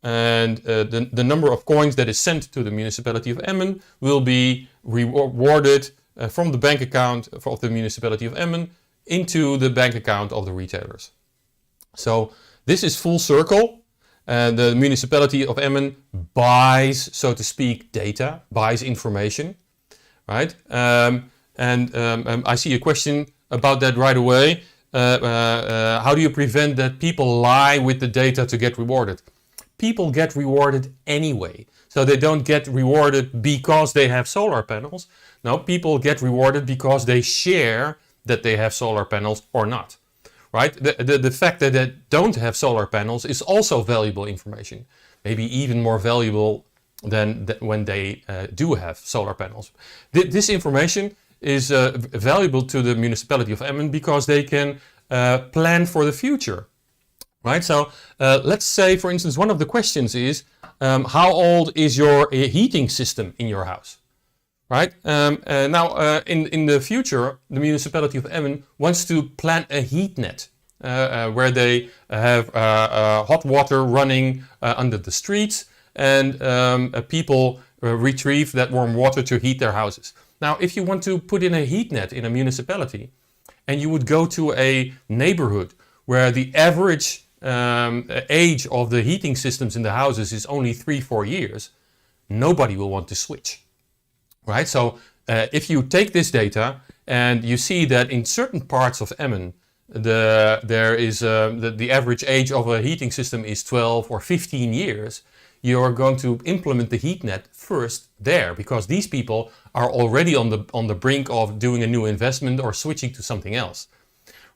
and the number of coins that is sent to the municipality of Emmen will be rewarded from the bank account of the municipality of Emmen into the bank account of the retailers. So this is full circle. The municipality of Emmen buys, so to speak, data, buys information, right? I see a question about that right away. How do you prevent that people lie with the data to get rewarded? People get rewarded anyway. So they don't get rewarded because they have solar panels. No, people get rewarded because they share that they have solar panels or not. Right? The fact that they don't have solar panels is also valuable information. Maybe even more valuable than when they do have solar panels. This information is valuable to the municipality of Emmen because they can plan for the future. Right? So let's say, for instance, one of the questions is, how old is your heating system in your house? Right? Now, in the future, the municipality of Emmen wants to plan a heat net where they have hot water running under the streets, and people retrieve that warm water to heat their houses. Now, if you want to put in a heat net in a municipality, and you would go to a neighborhood where the average age of the heating systems in the houses is only 3-4 years, nobody will want to switch. Right? So if you take this data and you see that in certain parts of Emmen, the average age of a heating system is 12 or 15 years, you are going to implement the heat net first there, because these people are already on the brink of doing a new investment or switching to something else.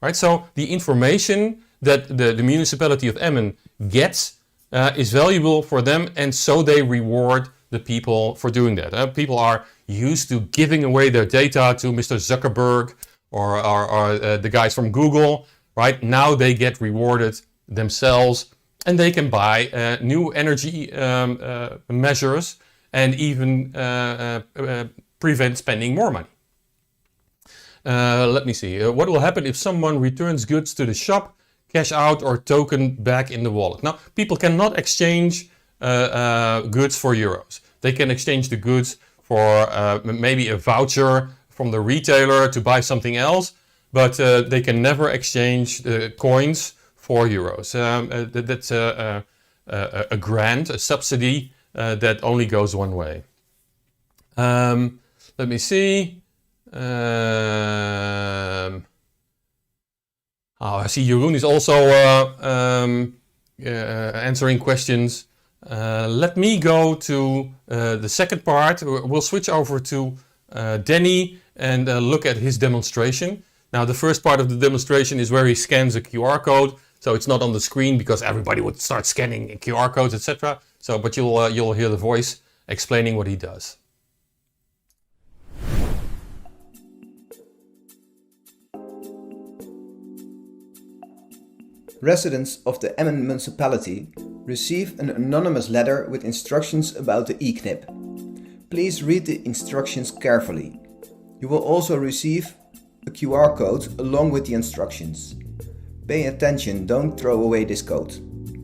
Right? So the information that the municipality of Emmen gets is valuable for them, and so they reward the people for doing that. People are used to giving away their data to Mr. Zuckerberg or the guys from Google, right? Now they get rewarded themselves, and they can buy new energy measures and even prevent spending more money. Let me see. What will happen if someone returns goods to the shop, cash out or token back in the wallet? Now, people cannot exchange goods for euros. They can exchange the goods for maybe a voucher from the retailer to buy something else, but they can never exchange coins for euros. That's a grant, a subsidy that only goes one way. Let me see. I see Jeroen is also answering questions. Let me go to the second part. We'll switch over to Danny and look at his demonstration. Now, the first part of the demonstration is where he scans a QR code. So it's not on the screen because everybody would start scanning QR codes, etc. So, but you'll hear the voice explaining what he does. Residents of the Emmen municipality receive an anonymous letter with instructions about the eKnip. Please read the instructions carefully. You will also receive a QR code along with the instructions. Pay attention, don't throw away this code.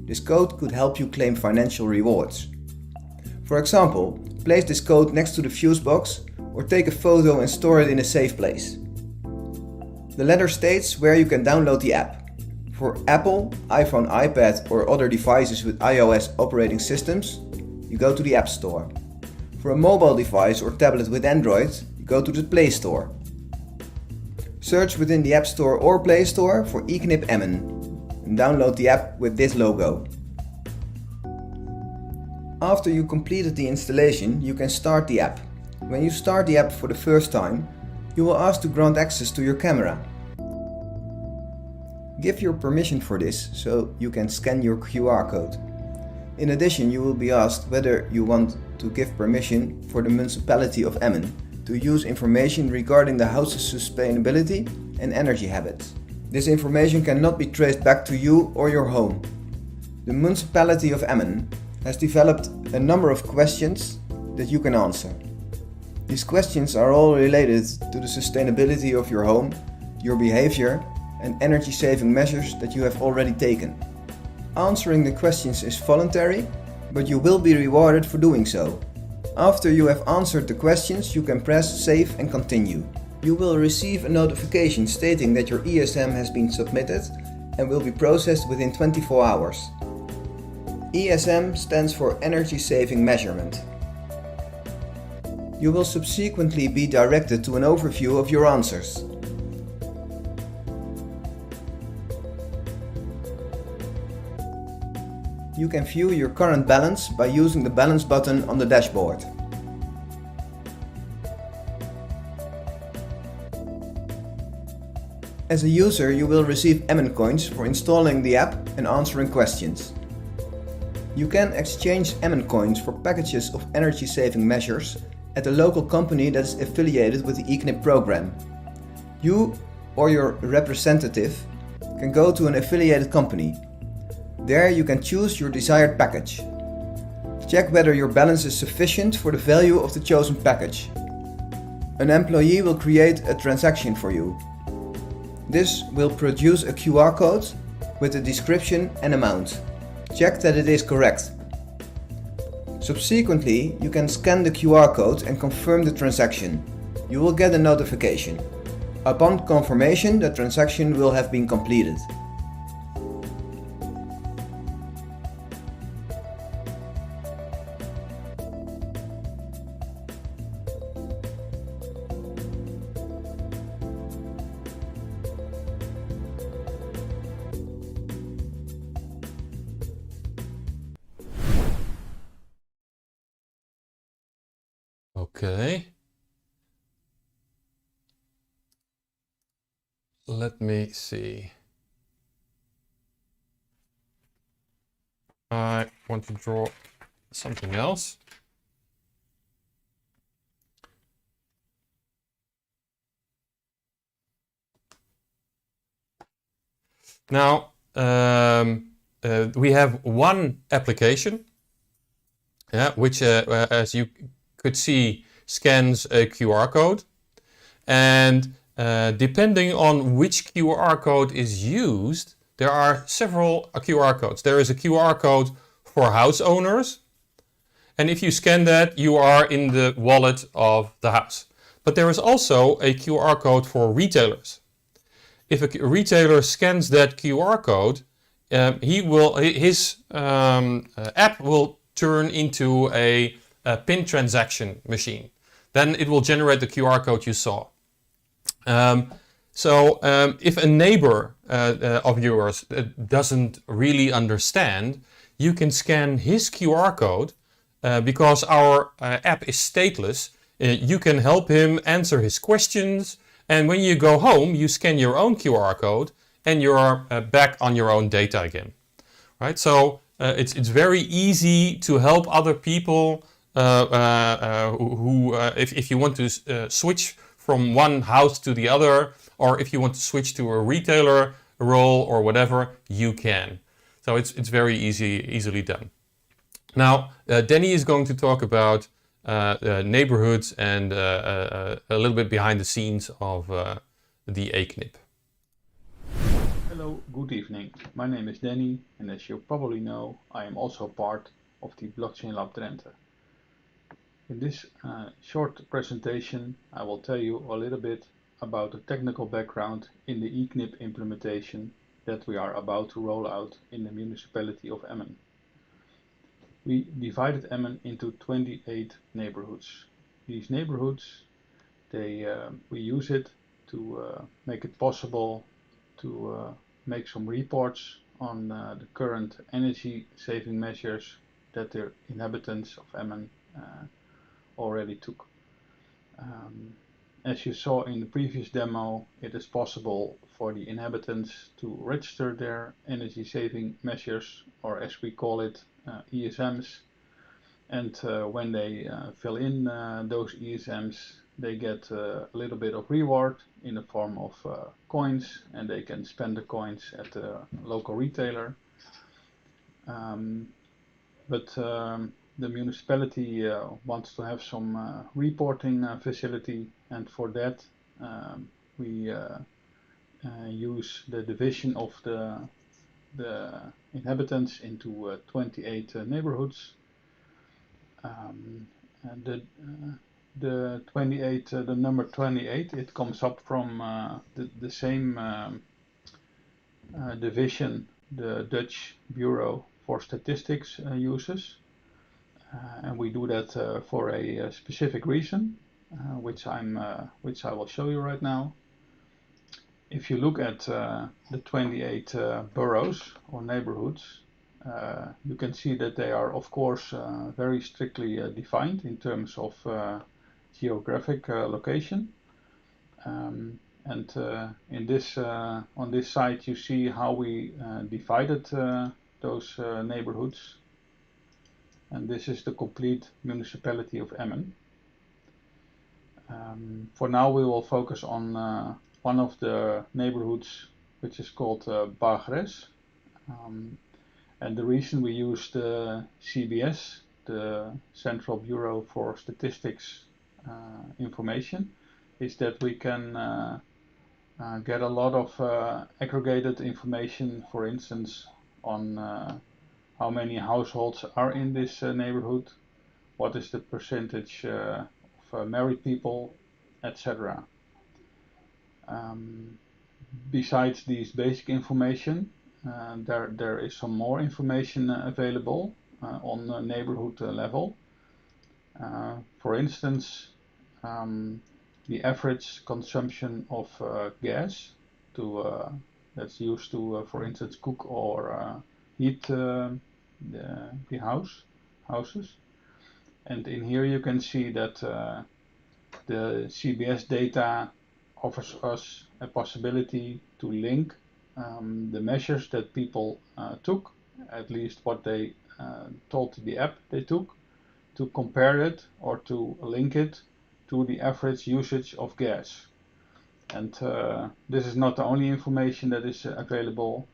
This code could help you claim financial rewards. For example, place this code next to the fuse box or take a photo and store it in a safe place. The letter states where you can download the app. For Apple, iPhone, iPad or other devices with iOS operating systems, you go to the App Store. For a mobile device or tablet with Android, you go to the Play Store. Search within the App Store or Play Store for eKnip Emmen and download the app with this logo. After you completed the installation, you can start the app. When you start the app for the first time, you will ask to grant access to your camera. Give your permission for this so you can scan your QR code. In addition, you will be asked whether you want to give permission for the municipality of Emmen to use information regarding the house's sustainability and energy habits. This information cannot be traced back to you or your home. The municipality of Emmen has developed a number of questions that you can answer. These questions are all related to the sustainability of your home, your behavior, and energy-saving measures that you have already taken. Answering the questions is voluntary, but you will be rewarded for doing so. After you have answered the questions, you can press Save and Continue. You will receive a notification stating that your ESM has been submitted and will be processed within 24 hours. ESM stands for Energy Saving Measurement. You will subsequently be directed to an overview of your answers. You can view your current balance by using the balance button on the dashboard. As a user, you will receive Emmen coins for installing the app and answering questions. You can exchange Emmen coins for packages of energy-saving measures at a local company that is affiliated with the eKnip program. You or your representative can go to an affiliated company. There you can choose your desired package. Check whether your balance is sufficient for the value of the chosen package. An employee will create a transaction for you. This will produce a QR code with a description and amount. Check that it is correct. Subsequently, you can scan the QR code and confirm the transaction. You will get a notification. Upon confirmation, the transaction will have been completed. Okay. Let me see. I want to draw something else. Now, we have one application, which, as you could see, scans a QR code. And depending on which QR code is used, there are several QR codes. There is a QR code for house owners. And if you scan that, you are in the wallet of the house. But there is also a QR code for retailers. If a retailer scans that QR code, his app will turn into a PIN transaction machine. Then it will generate the QR code you saw. If a neighbor of yours doesn't really understand, you can scan his QR code because our app is stateless. You can help him answer his questions, and when you go home, you scan your own QR code and you're back on your own data again. Right? So it's very easy to help other people if you want to switch from one house to the other, or if you want to switch to a retailer role or whatever, you can. So it's very easily done. Now, Danny is going to talk about neighborhoods and a little bit behind the scenes of the AKNIP. Hello, good evening. My name is Danny, and as you probably know, I am also part of the BlockchainLab Drenthe. In this short presentation, I will tell you a little bit about the technical background in the AKNIP implementation that we are about to roll out in the municipality of Emmen. We divided Emmen into 28 neighborhoods. These neighborhoods, we use it to make it possible to make some reports on the current energy saving measures that the inhabitants of Emmen already took. As you saw in the previous demo, it is possible for the inhabitants to register their energy saving measures, or as we call it, ESMs. And when they fill in those ESMs, they get a little bit of reward in the form of coins, and they can spend the coins at the local retailer. The municipality wants to have some reporting facility, and for that we use the division of the inhabitants into 28 neighborhoods. And the 28, the number 28, it comes up from the same division the Dutch Bureau for Statistics uses. And we do that for a specific reason, which I will show you right now. If you look at the 28 boroughs or neighborhoods, you can see that they are, of course, very strictly defined in terms of geographic location. In this on this site, you see how we divided those neighborhoods. And this is the complete municipality of Emmen. For now, we will focus on one of the neighborhoods, which is called Bagres. And the reason we use the CBS, the Central Bureau for Statistics information, is that we can get a lot of aggregated information, for instance, on how many households are in this neighborhood, what is the percentage of married people, etc. Besides these basic information, there is some more information available on the neighborhood level. For instance, the average consumption of gas that's used to, for instance, cook or heat the houses. And in here you can see that the CBS data offers us a possibility to link the measures that people took, at least what they told the app they took, to compare it or to link it to the average usage of gas. And this is not the only information that is available.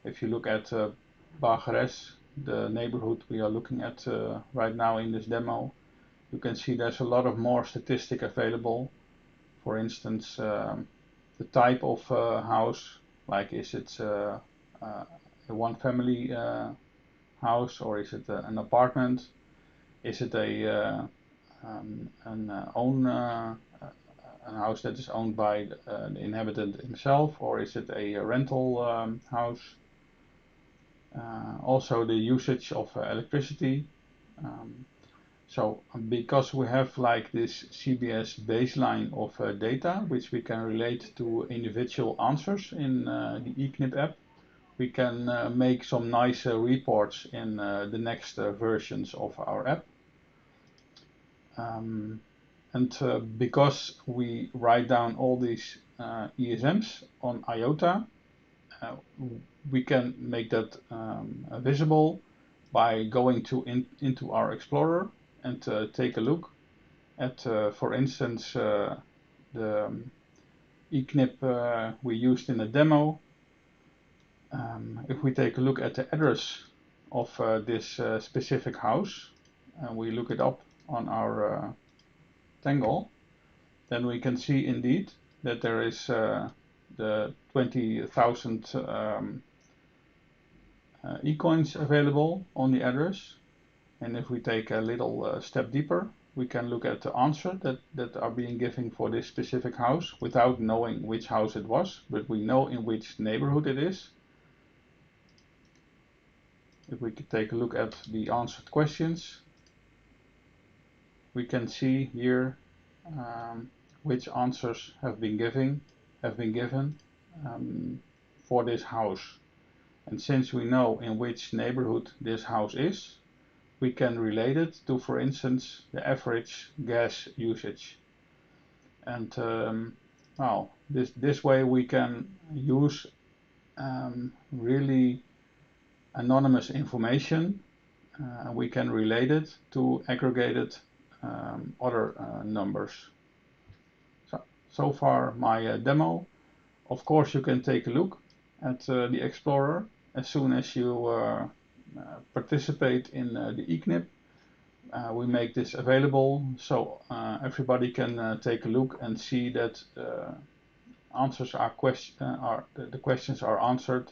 If you look at Bargeres, the neighborhood we are looking at right now in this demo, you can see there's a lot of more statistic available. For instance, the type of house, like is it a one family house, or is it an apartment? Is it a an house that is owned by the inhabitant himself, or is it a rental house? Also the usage of electricity. So because we have like this CBS baseline of data, which we can relate to individual answers in the eKnip app, we can make some nice reports in the next versions of our app. And because we write down all these ESMs on IOTA, we can make that visible by going into our Explorer and take a look at, for instance, the eKnip we used in the demo. If we take a look at the address of this specific house, and we look it up on our Tangle, then we can see indeed that there is the 20,000 ecoins available on the address. And if we take a little step deeper, we can look at the answer that are being given for this specific house without knowing which house it was, but we know in which neighborhood it is. If we could take a look at the answered questions, we can see here which answers have been given for this house. And since we know in which neighborhood this house is, we can relate it to, for instance, the average gas usage. And well, this way we can use really anonymous information. We can relate it to aggregated other numbers. So far my demo. Of course you can take a look at the Explorer as soon as you participate in the eKnip. We make this available so everybody can take a look and see that answers are the questions are answered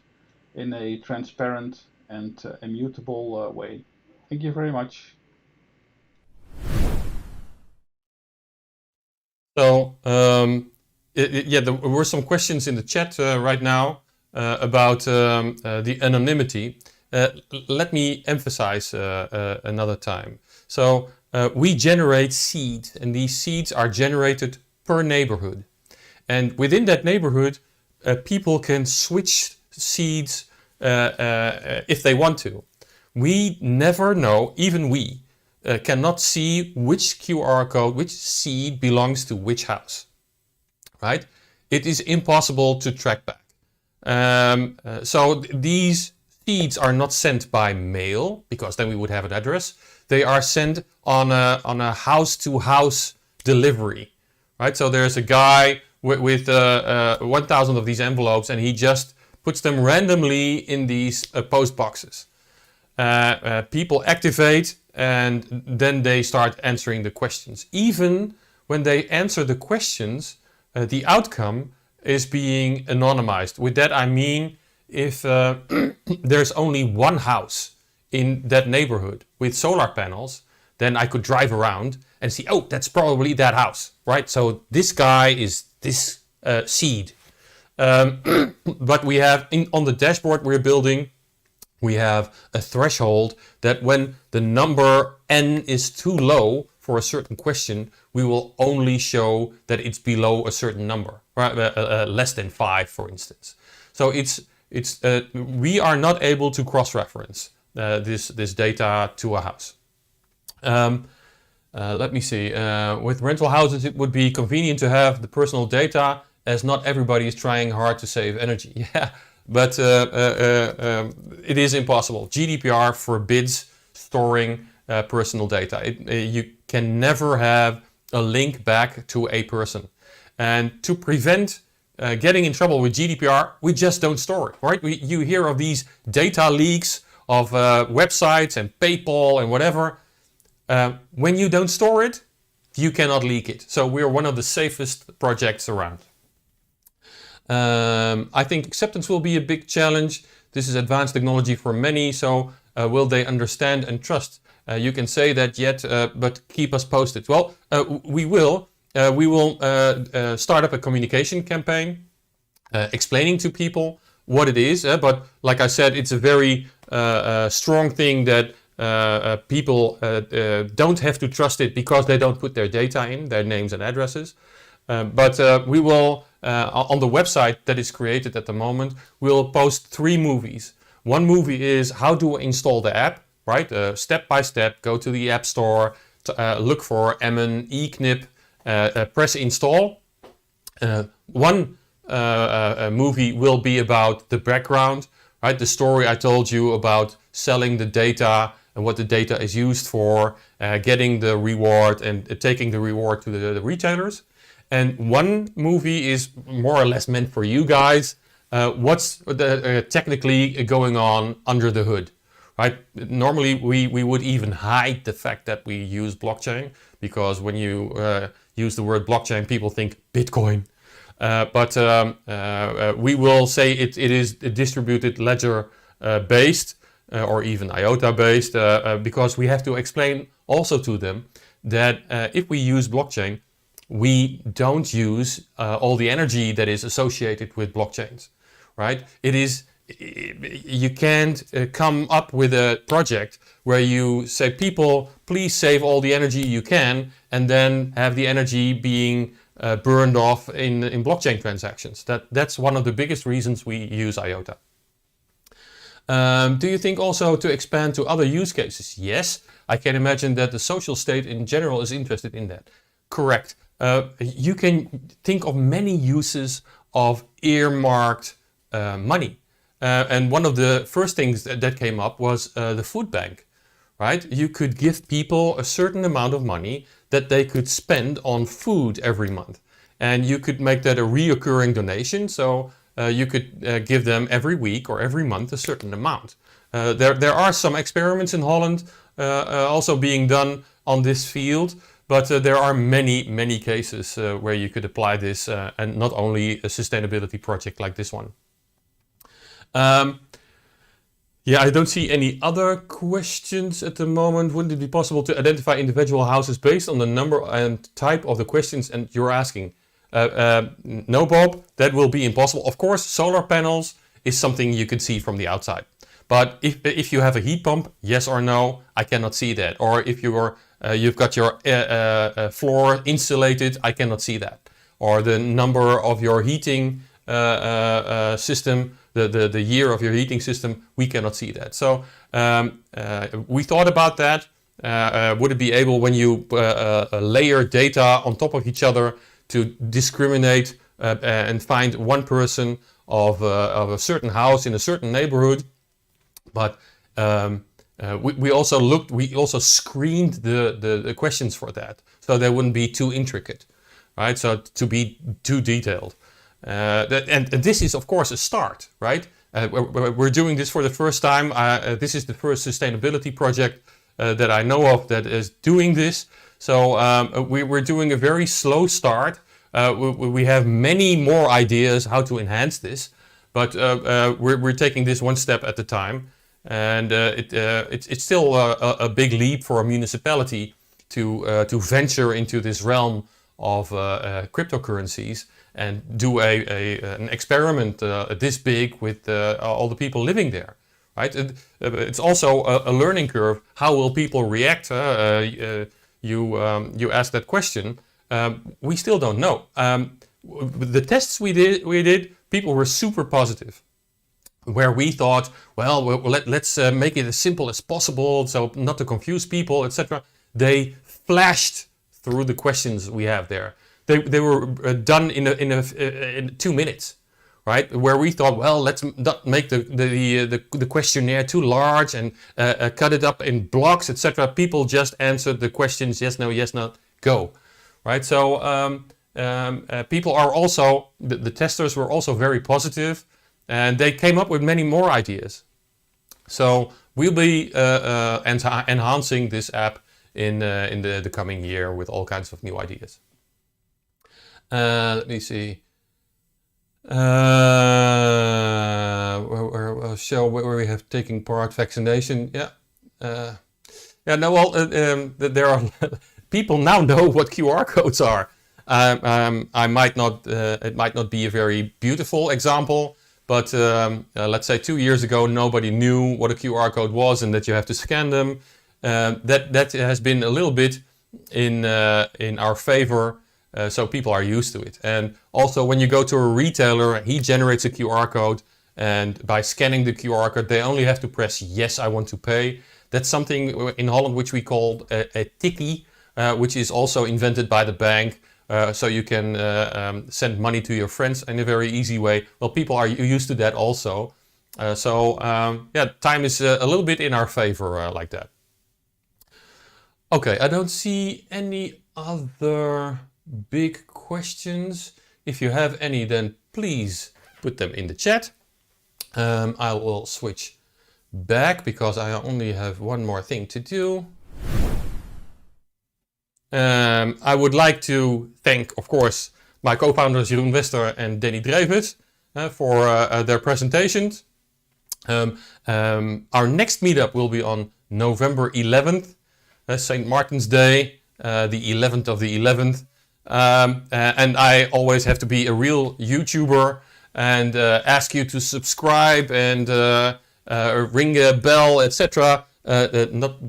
in a transparent and immutable way. Thank you very much. So yeah, there were some questions in the chat right now about the anonymity. Let me emphasize another time. So we generate seeds, and these seeds are generated per neighborhood. And within that neighborhood, people can switch seeds if they want to. We never know, even we, cannot see which QR code, which seed belongs to which house, right? It is impossible to track back. So these seeds are not sent by mail, because then we would have an address. They are sent on a house-to-house delivery, right? So there's a guy with 1,000 of these envelopes, and he just puts them randomly in these post boxes. People activate, and then they start answering the questions. Even when they answer the questions, the outcome is being anonymized. With that I mean, if there's only one house in that neighborhood with solar panels, then I could drive around and see, oh, that's probably that house, right? So this guy is this seed. But we have, on the dashboard we're building, we have a threshold that when the number n is too low for a certain question, we will only show that it's below a certain number, right? Less than 5, for instance. So we are not able to cross-reference this data to a house. Let me see. With rental houses, it would be convenient to have the personal data, as not everybody is trying hard to save energy. Yeah. But it is impossible. GDPR forbids storing personal data. You can never have a link back to a person. And to prevent getting in trouble with GDPR, we just don't store it, right? You hear of these data leaks of websites and PayPal and whatever. When you don't store it, you cannot leak it. So we're one of the safest projects around. I think acceptance will be a big challenge. This is advanced technology for many, so will they understand and trust? You can say that yet, but keep us posted. Well, we will. We will start up a communication campaign explaining to people what it is. But like I said, it's a very strong thing that people don't have to trust it because they don't put their data in, their names and addresses. But we will, on the website that is created at the moment, we'll post 3 movies. One movie is how to install the app, right? Step by step, go to the App Store, look for Emmen, eKnip, press install. One movie will be about the background, right? The story I told you about selling the data and what the data is used for, getting the reward and taking the reward to the retailers. And one movie is more or less meant for you guys. What's technically going on under the hood, right? Normally we would even hide the fact that we use blockchain, because when you use the word blockchain, people think Bitcoin. But we will say it is a distributed ledger based or even IOTA based, because we have to explain also to them that if we use blockchain, we don't use all the energy that is associated with blockchains, right? You can't come up with a project where you say, people, please save all the energy you can, and then have the energy being burned off in blockchain transactions. That's one of the biggest reasons we use IOTA. Do you think also to expand to other use cases? Yes, I can imagine that the social state in general is interested in that. Correct. You can think of many uses of earmarked money. And one of the first things that came up was the food bank, right? You could give people a certain amount of money that they could spend on food every month. And you could make that a reoccurring donation. So you could give them every week or every month a certain amount. There are some experiments in Holland also being done on this field. But there are many cases where you could apply this, and not only a sustainability project like this one. Yeah, I don't see any other questions at the moment. Wouldn't it be possible to identify individual houses based on the number and type of the questions and you're asking? No, Bob, that will be impossible. Of course, solar panels is something you can see from the outside. But if you have a heat pump, yes or no, I cannot see that. Or if you've got your floor insulated, I cannot see that. Or the number of your heating system, the year of your heating system, we cannot see that. So we thought about that. Would it be able, when you layer data on top of each other, to discriminate and find one person of a certain house in a certain neighborhood? But we also screened the questions for that, so they wouldn't be too intricate, right? So to be too detailed. And this is of course a start, right? We're doing this for the first time. This is the first sustainability project that I know of that is doing this. So we're doing a very slow start. We have many more ideas how to enhance this, but we're taking this one step at a time. And it's still a big leap for a municipality to venture into this realm of cryptocurrencies and do an experiment this big with all the people living there, right? It's also a learning curve. How will people react? You asked that question. We still don't know. The tests we did, people were super positive. Where we thought, well, let's make it as simple as possible, so not to confuse people, etc. They flashed through the questions we have there. They were done in 2 minutes, right? Where we thought, well, let's not make the questionnaire too large and cut it up in blocks, etc. People just answered the questions, yes, no, go, right? So people are also, the testers were also very positive, and they came up with many more ideas. So we'll be enhancing this app in the coming year with all kinds of new ideas. Let me see. Show where we have taken part, vaccination. Yeah. No, well, there are people now know what QR codes are. I might not, it might not be a very beautiful example, but let's say 2 years ago, nobody knew what a QR code was and that you have to scan them. That has been a little bit in our favor, so people are used to it. And also, when you go to a retailer, he generates a QR code, and by scanning the QR code, they only have to press yes, I want to pay. That's something in Holland which we call a tikkie, which is also invented by the bank. So you can send money to your friends in a very easy way. Well, people are used to that also. Yeah, time is a little bit in our favor like that. Okay, I don't see any other big questions. If you have any, then please put them in the chat. I will switch back because I only have one more thing to do. I would like to thank, of course, my co-founders Jeroen Wester and Danny Dreyfus for their presentations. Our next meetup will be on November 11th, St. Martin's Day, the 11th of the 11th. And I always have to be a real YouTuber and ask you to subscribe and ring a bell, etc. Not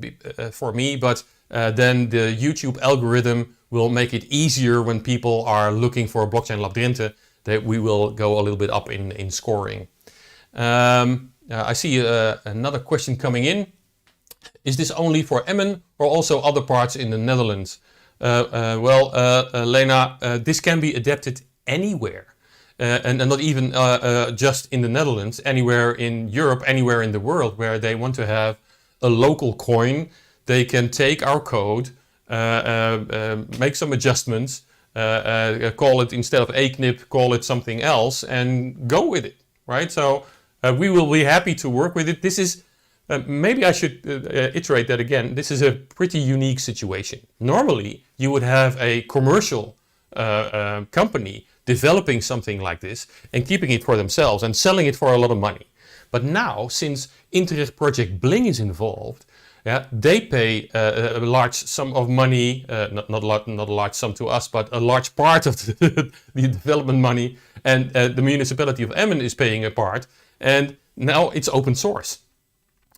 for me, but then the YouTube algorithm will make it easier when people are looking for BlockchainLab Drenthe, that we will go a little bit up in scoring. I see another question coming in. Is this only for Emmen or also other parts in the Netherlands? Lena, this can be adapted anywhere. And not even just in the Netherlands, anywhere in Europe, anywhere in the world where they want to have a local coin. They can take our code, make some adjustments, call it, instead of AKNIP, call it something else, and go with it, right? So we will be happy to work with it. This is, maybe I should iterate that again. This is a pretty unique situation. Normally, you would have a commercial company developing something like this and keeping it for themselves and selling it for a lot of money. But now, since Interreg Project Bling is involved, yeah, they pay a large sum of money, not a large sum to us, but a large part of the development money, and the municipality of Emmen is paying a part, and now it's open source,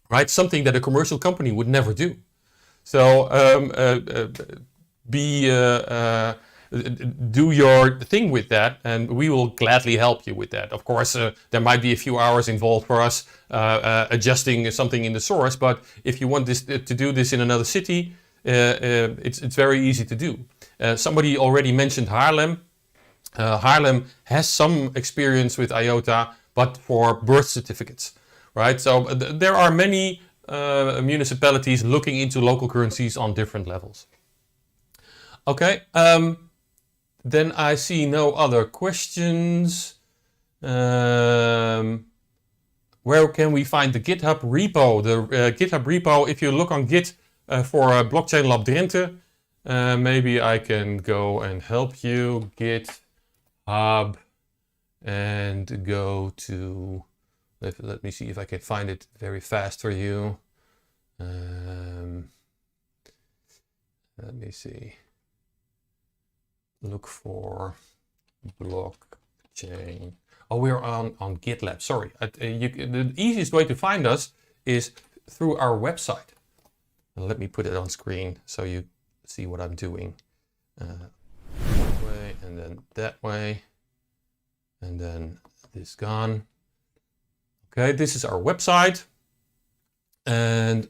right? Something that a commercial company would never do. So do your thing with that, and we will gladly help you with that. Of course, there might be a few hours involved for us adjusting something in the source, but if you want this to do this in another city, it's very easy to do. Somebody already mentioned Haarlem. Haarlem has some experience with IOTA, but for birth certificates, right? So there are many municipalities looking into local currencies on different levels. Okay. Then I see no other questions. Where can we find the GitHub repo? The GitHub repo, if you look on Git for BlockchainLab Drenthe, maybe I can go and help you. GitHub, and go to, let me see if I can find it very fast for you. Let me see. Look for blockchain. Oh, we're on GitLab. Sorry. The easiest way to find us is through our website. Let me put it on screen so you see what I'm doing. That way, and then that way, and then this gone. Okay, this is our website. And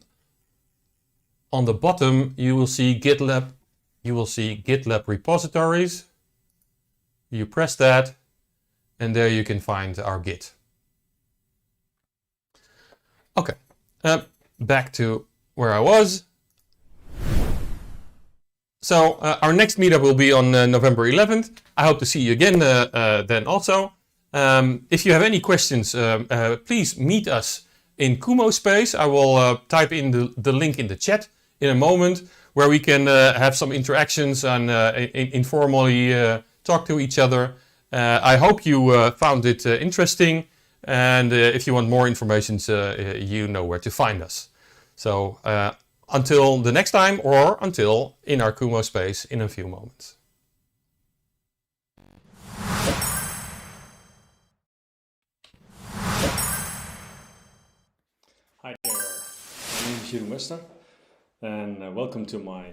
on the bottom, you will see GitLab. You will see GitLab repositories. You press that, and there you can find our Git. Okay, back to where I was. So our next meetup will be on November 11th. I hope to see you again then also. If you have any questions, please meet us in Kumo Space. I will type in the link in the chat in a moment, where we can have some interactions and informally talk to each other. I hope you found it interesting, and if you want more information, you know where to find us. So until the next time, or until in our Kumo Space in a few moments. Hi there, my name is Jeroen Wester, and welcome to my